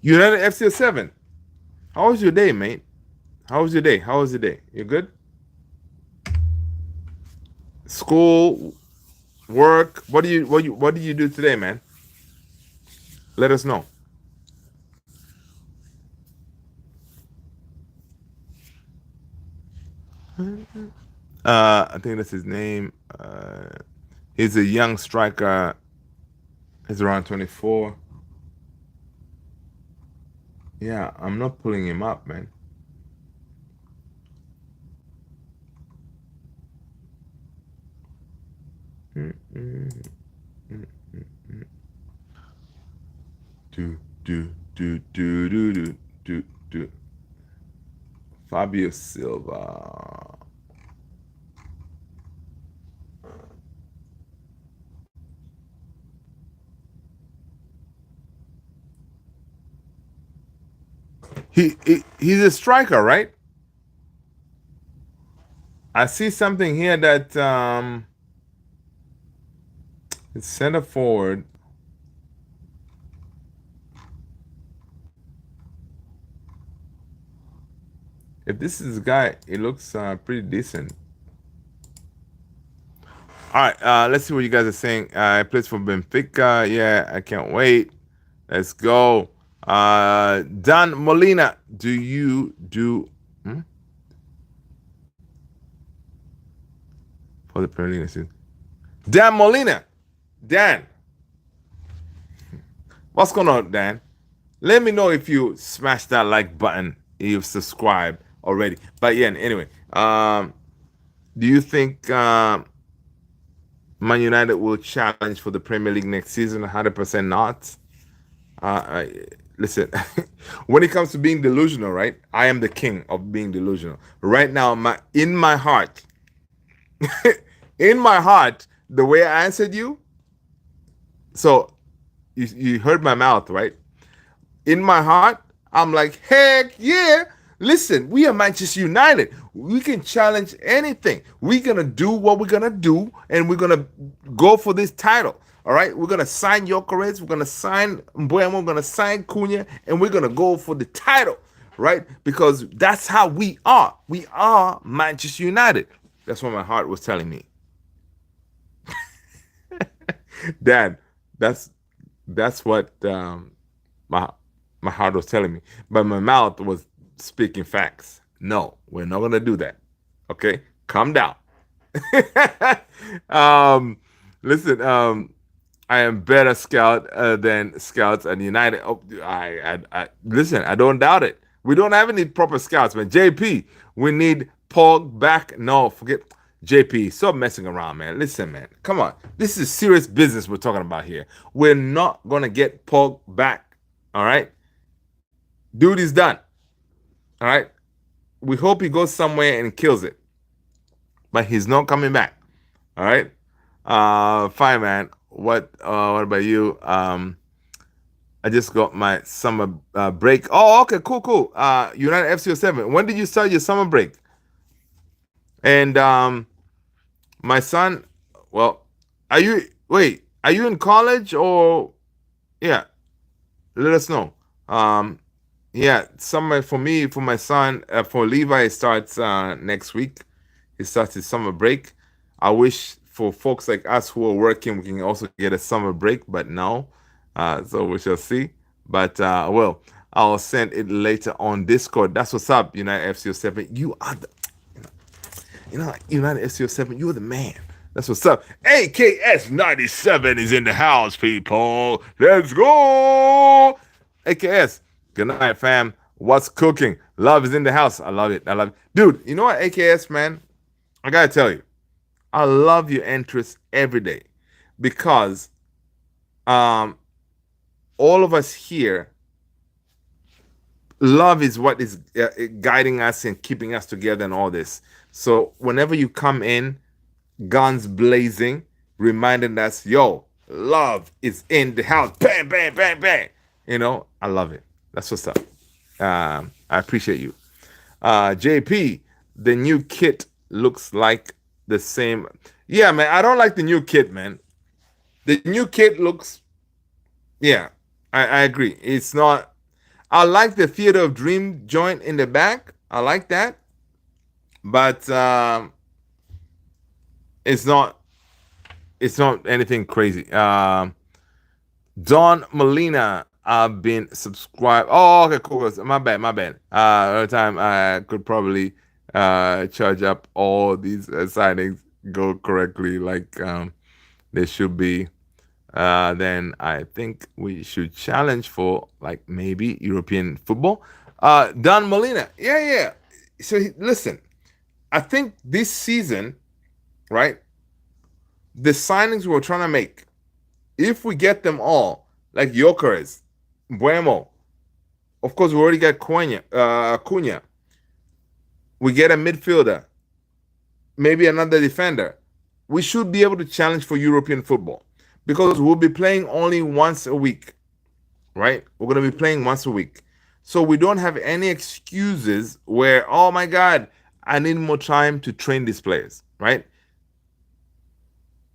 United FC 07. How was your day, mate? How was your day? How was your day? You good? School, work. What did you do today, man? Let us know. I think that's his name. He's a young striker. He's around 24. Yeah, I'm not pulling him up, man. Do. Fabio Silva. He's a striker, right? I see something here that it's center forward. If this is a guy, it looks pretty decent. All right, let's see what you guys are saying. He plays for Benfica. Yeah, I can't wait. Let's go. Dan Molina, do you do for the Premier League season? Dan Molina, Dan, what's going on, Dan? Let me know if you smash that like button, if you've subscribed already. But yeah, anyway, do you think Man United will challenge for the Premier League next season? 100% not. Listen, when it comes to being delusional, right? I am the king of being delusional. Right now, in my heart, in my heart, the way I answered you. So you heard my mouth, right? In my heart, I'm like, heck yeah. Listen, we are Manchester United. We can challenge anything. We're going to do what we're going to do, and we're going to go for this title. All right? We're going to sign Gyokeres. We're going to sign Mbuemo. We're going to sign Cunha, and we're going to go for the title, right? Because that's how we are. We are Manchester United. That's what my heart was telling me. Dad, that's what my heart was telling me, but my mouth was speaking facts. No, we're not gonna do that. Okay, calm down. Listen, I am better scout than scouts at United. Oh, I listen. I don't doubt it. We don't have any proper scouts, man. JP, we need Pog back. No, forget JP. Stop messing around, man. Listen, man. Come on. This is serious business we're talking about here. We're not gonna get Pog back. All right. Dude is done. All right. We hope he goes somewhere and kills it. But he's not coming back. All right. Fine, man. What about you? I just got my summer break. Oh, okay, cool. United FC07. When did you start your summer break? And my son, well, are you in college or yeah? Let us know. Yeah, summer for me, for my son, for Levi, it starts next week. He starts his summer break. I wish for folks like us who are working, we can also get a summer break, but no. So we shall see. But well, I'll send it later on Discord. That's what's up, United FC07. You are the, United FC07. You're the man. That's what's up. AKS 97 is in the house, people. Let's go. AKS. Good night, fam. What's cooking? Love is in the house. I love it. Dude, you know what, AKS, man? I gotta tell you, I love your interest every day because all of us here, love is what is guiding us and keeping us together and all this. So whenever you come in, guns blazing, reminding us, yo, love is in the house. Bang, bang, bang, bang. I love it. That's what's up. I appreciate you. JP, the new kit looks like the same. Yeah, man, I don't like the new kit, man. The new kit looks, yeah, I agree. It's not, I like the Theater of Dream joint in the back. I like that. But it's not anything crazy. Don Molina, I've been subscribed. Oh, okay, cool. My bad. Every time I could probably charge up all these signings go correctly like they should be. Then I think we should challenge for like maybe European football. Don Molina, yeah. So listen, I think this season, right? The signings we're trying to make, if we get them all, like Gyokeres, Mbuemo, of course we already got Cunha. We get a midfielder, maybe another defender. We should be able to challenge for European football because we'll be playing only once a week, right? We're going to be playing once a week. So we don't have any excuses where, oh my God, I need more time to train these players, right?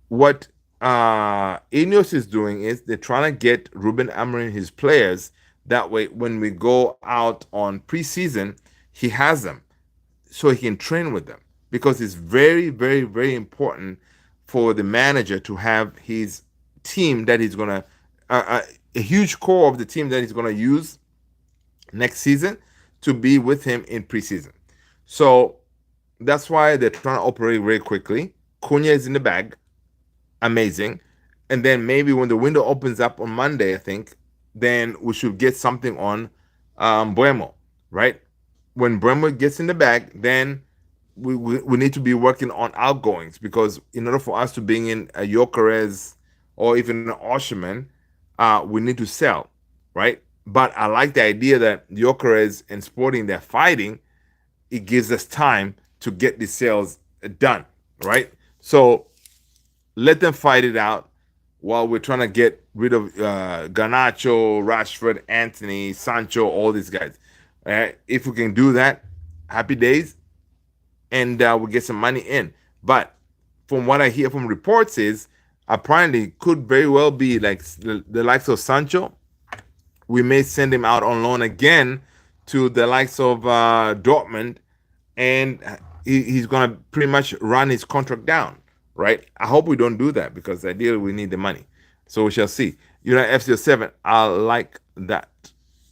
What Ineos is doing is they're trying to get Ruben Amorim his players. That way, when we go out on preseason, he has them so he can train with them. Because it's very, very, very important for the manager to have his team that he's going to, a huge core of the team that he's going to use next season to be with him in preseason. So that's why they're trying to operate very quickly. Cunha is in the bag. Amazing. and then maybe when the window opens up on Monday, I think, then we should get something on Buemo, right? When Buemo gets in the bag, then we need to be working on outgoings, because in order for us to bring in a Gyokeres or even an Osimhen, we need to sell, right? But I like the idea that Gyokeres and Sporting, they're fighting. It gives us time to get the sales done, right? So let them fight it out while we're trying to get rid of Garnacho, Rashford, Anthony, Sancho, all these guys. All right? If we can do that, happy days, and we get some money in. But from what I hear from reports is apparently could very well be like the likes of Sancho. We may send him out on loan again to the likes of Dortmund, and he's going to pretty much run his contract down, right? I hope we don't do that, because ideally we need the money. So we shall see. FC07, I like that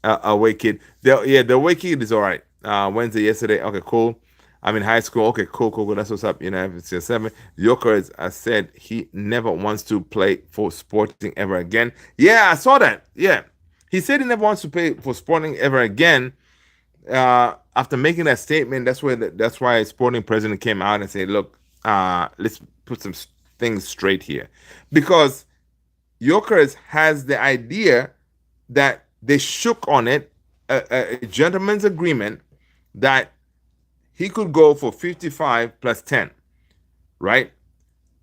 away kid. The away kid is all right. Wednesday, yesterday, okay, cool. I'm in high school. Okay, cool. That's what's up. FC7. Gyokeres, I said he never wants to play for Sporting ever again. Yeah, I saw that. Yeah. He said he never wants to play for Sporting ever again. After making that statement, that's why Sporting president came out and said, "Look, let's put some things straight here," because Gyokeres has the idea that they shook on it, a gentleman's agreement that he could go for 55 plus 10, right?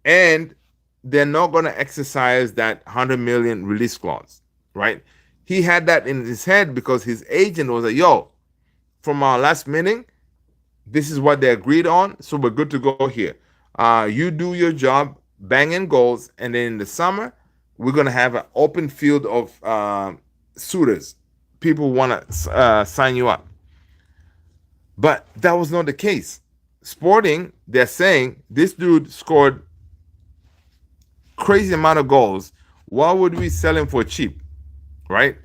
And they're not going to exercise that 100 million release clause, right? He had that in his head because his agent was like, yo, from our last meeting, this is what they agreed on, so we're good to go here. You do your job, banging goals, and then in the summer, we're going to have an open field of suitors. People want to sign you up. But that was not the case. Sporting, they're saying, this dude scored crazy amount of goals. Why would we sell him for cheap? Right?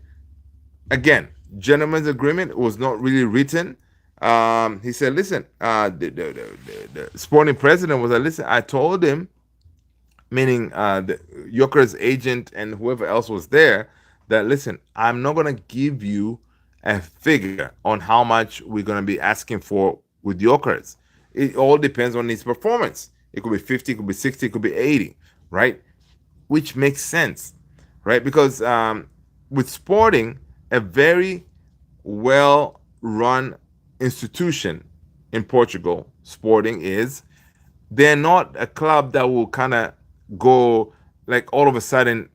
Again, gentleman's agreement was not really written. He said, listen, the Sporting president was like, listen, I told him, meaning the Gyokeres agent and whoever else was there, that listen, I'm not going to give you a figure on how much we're going to be asking for with Gyokeres. It all depends on his performance. It could be 50, it could be 60, it could be 80, right? Which makes sense, right? Because with Sporting, a very well-run institution in Portugal, Sporting is, they're not a club that will kind of go like all of a sudden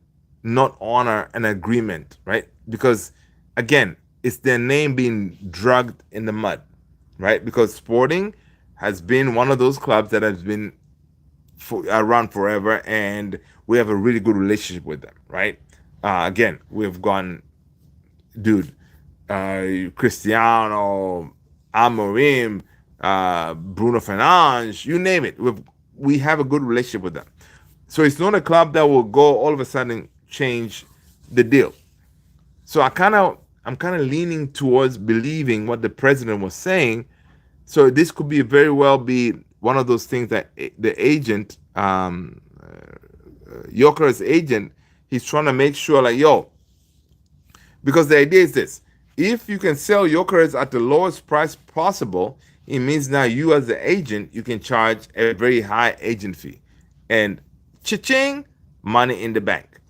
not honor an agreement, right? Because again, it's their name being dragged in the mud, right? Because Sporting has been one of those clubs that has been around forever, and we have a really good relationship with them, right? Again, we've gone, dude, Cristiano, Amorim, Bruno Fernandes, you name it. We have a good relationship with them. So it's not a club that will go all of a sudden change the deal. So I'm kind of leaning towards believing what the president was saying. So this could be very well be one of those things that the agent, Gyokeres' agent, he's trying to make sure, like, yo, because the idea is this: if you can sell Gyokeres at the lowest price possible, it means now you as the agent, you can charge a very high agent fee, and cha-ching, money in the bank,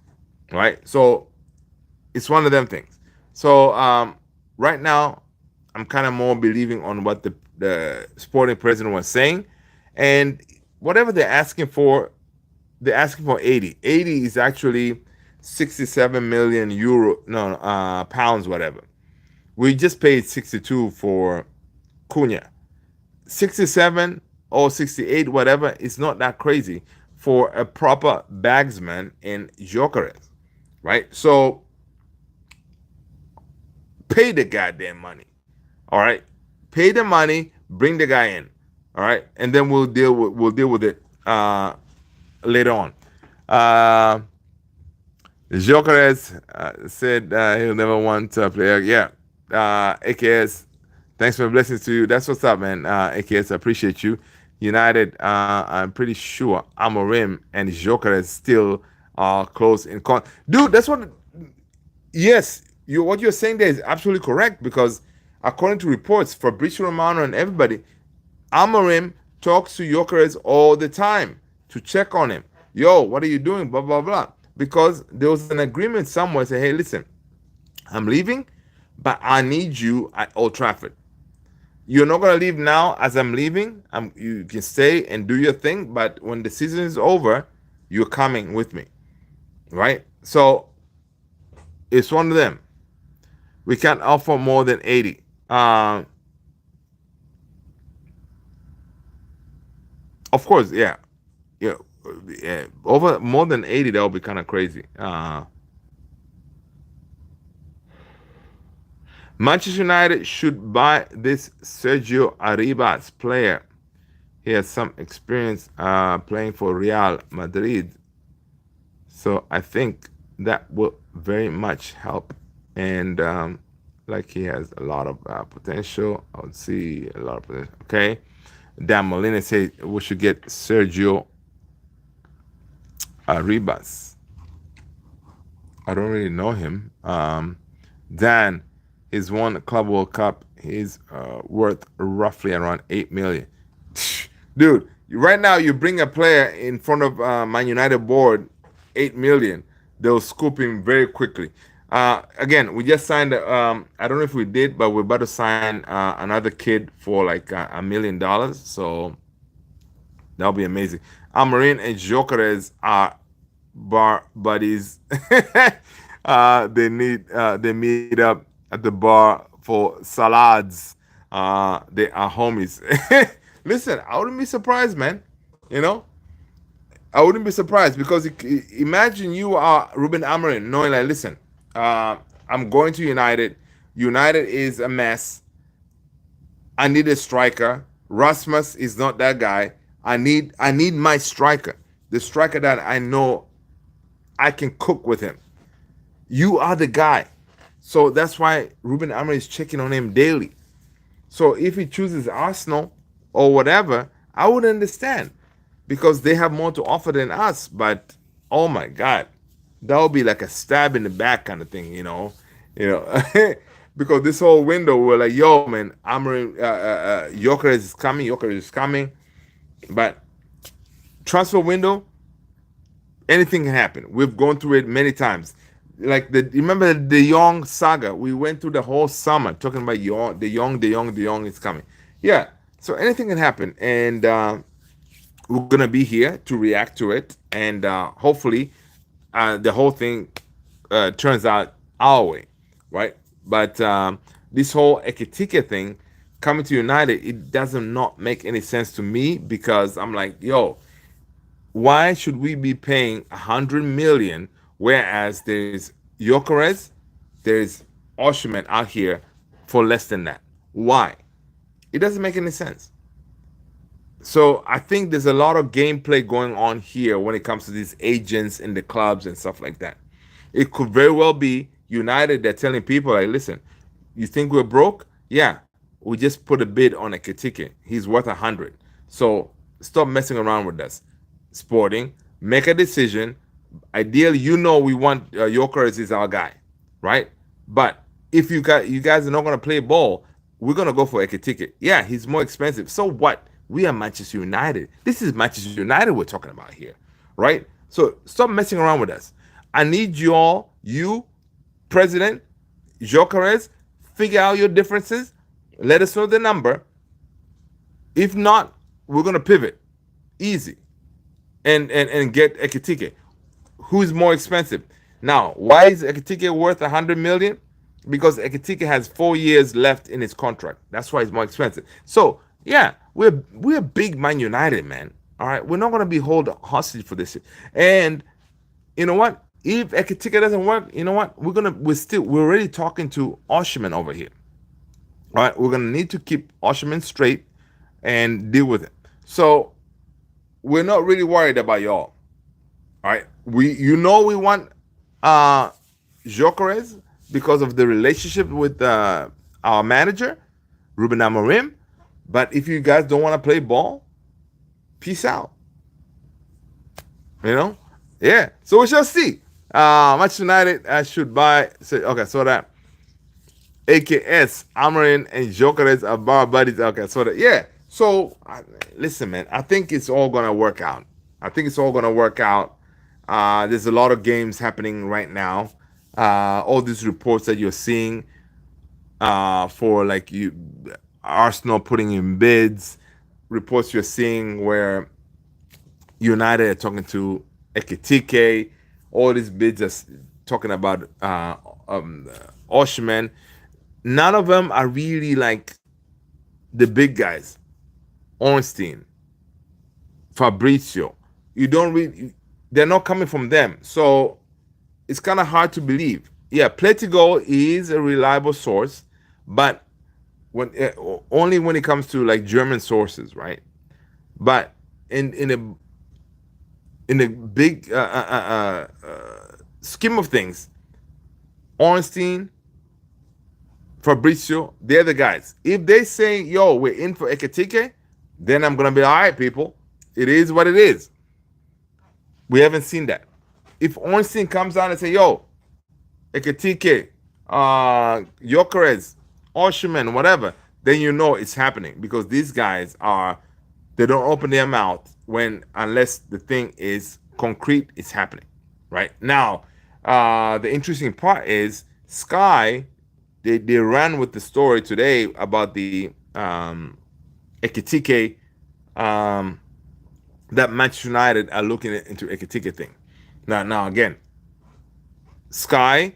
right? So it's one of them things. So right now, I'm kind of more believing on what the Sporting president was saying, and whatever they're asking for 80. 80 is actually 67 million euro, no, pounds, whatever. We just paid 62 for Cunha. 67 or 68, whatever, it's not that crazy for a proper bagsman in Gyokeres, right? So pay the goddamn money, all right? Pay the money, bring the guy in, all right? And then we'll deal with it later on. Gyokeres said he'll never want to play. Yeah, AKS, thanks for the blessings to you. That's what's up, man. AKS, I appreciate you. United, I'm pretty sure Amorim and Gyokeres still are close in con. Dude, that's what. Yes, what you're saying there is absolutely correct because according to reports, Fabrizio Romano and everybody, Amorim talks to Gyokeres all the time to check on him. Yo, what are you doing? Blah blah blah. Because there was an agreement somewhere. Say, hey, listen, I'm leaving, but I need you at Old Trafford. You're not gonna leave now as I'm leaving. You can stay and do your thing, but when the season is over, you're coming with me, right? So it's one of them. We can't offer more than 80. Of course, yeah, yeah, yeah. Over more than 80, that would be kind of crazy. Manchester United should buy this Sergio Arribas player. He has some experience playing for Real Madrid, so I think that will very much help. And like he has a lot of potential. I would see a lot of potential. Okay, Dan Molina says we should get Sergio Arribas. I don't really know him. Dan, he's won a Club World Cup. He's worth roughly around 8 million. Dude, right now you bring a player in front of Man United board, 8 million. They'll scoop him very quickly. Again, we just signed. I don't know if we did, but we're about to sign another kid for like $1 million. So that'll be amazing. Amarin and Gyokeres are bar buddies. They meet up at the bar for salads. They are homies. Listen, I wouldn't be surprised, man. You know, I wouldn't be surprised because imagine you are Ruben Amorim knowing like, listen, I'm going to United. United is a mess. I need a striker. Rasmus is not that guy. I need my striker. The striker that I know I can cook with him. You are the guy. So that's why Ruben Amorim is checking on him daily. So if he chooses Arsenal or whatever, I would understand because they have more to offer than us. But oh my God, that would be like a stab in the back kind of thing, because this whole window we're like, yo, man, Amorim, Gyokeres is coming, Gyokeres is coming, but transfer window, anything can happen. We've gone through it many times. Like remember the De Jong saga? We went through the whole summer talking about De Jong is coming. Yeah, so anything can happen, and we're gonna be here to react to it, and hopefully, the whole thing turns out our way, right? But this whole EKITIKE thing coming to United, it doesn't not make any sense to me because I'm like, yo, why should we be paying 100 million whereas there's Gyokeres, there's Osimhen out here for less than that? Why? It doesn't make any sense. So I think there's a lot of gameplay going on here when it comes to these agents in the clubs and stuff like that. It could very well be United. They're telling people like, listen, you think we're broke? Yeah, we just put a bid on EKITIKE. He's worth 100. So stop messing around with us. Sporting, make a decision. Ideally, we want Gyokeres is our guy, right? But if you guys are not going to play ball, we're going to go for EKITIKE. Yeah, he's more expensive. So what? We are Manchester United. This is Manchester United we're talking about here, right? So stop messing around with us. I need you, President, Gyokeres, figure out your differences. Let us know the number. If not, we're going to pivot. Easy. And get EKITIKE. Who's more expensive? Now, why is EKITIKE worth 100 million? Because EKITIKE has 4 years left in his contract. That's why it's more expensive. So yeah, we're big Man United, man. All right, we're not gonna be held hostage for this. And you know what? If EKITIKE doesn't work, you know what? We're already talking to Osimhen over here. All right, we're gonna need to keep Osimhen straight and deal with it. So we're not really worried about y'all. All right, we want Gyokeres because of the relationship with our manager, Ruben Amorim. But if you guys don't want to play ball, peace out. You know, Yeah, so we shall see. Manchester United should buy. So, okay, so that AKS, Amarin, and Gyokeres are bar buddies. Okay, so that, yeah. So listen, man. I think it's all gonna work out. I think it's all gonna work out. There's a lot of games happening right now. All these reports that you're seeing for like you, Arsenal putting in bids. Reports you're seeing where United are talking to EKITIKE. All these bids are talking about Osimhen. None of them are really like the big guys. Ornstein, Fabrizio. You don't really. They're not coming from them, so it's kind of hard to believe. Yeah, Pletigo is a reliable source, but when only when it comes to like German sources, right? But in a big scheme of things, Ornstein, Fabrizio, they're the guys. If they say, yo, we're in for EKITIKE, then I'm going to be all right, people. It is what it is. We haven't seen that. If Ornstein comes out and say, yo, EKITIKE, Gyokeres, Osimhen, whatever, then you know it's happening because these guys are, they don't open their mouth when, unless the thing is concrete, it's happening. Right? Now, the interesting part is Sky, they ran with the story today about the EKITIKE, that Manchester United are looking into EKITIKE thing. Now again, Sky,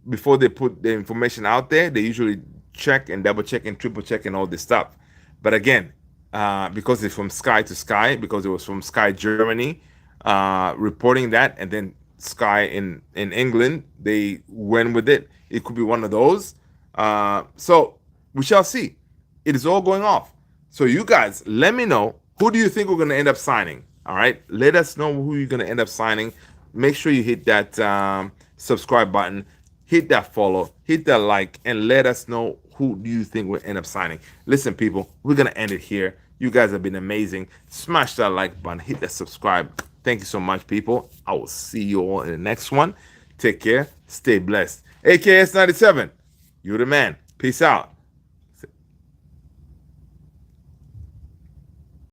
before they put the information out there, they usually check and double check and triple check and all this stuff. But again, because it's from Sky to Sky, because it was from Sky Germany reporting that, and then Sky in England, they went with it. It could be one of those. So we shall see. It is all going off. So you guys, let me know, who do you think we're going to end up signing? All right, let us know who you're going to end up signing. Make sure you hit that subscribe button, hit that follow, hit that like, and let us know who do you think will end up signing. Listen, people, we're going to end it here. You guys have been amazing. Smash that like button, hit that subscribe. Thank you so much, people. I will see you all in the next one. Take care. Stay blessed. AKS 97, you're the man. Peace out.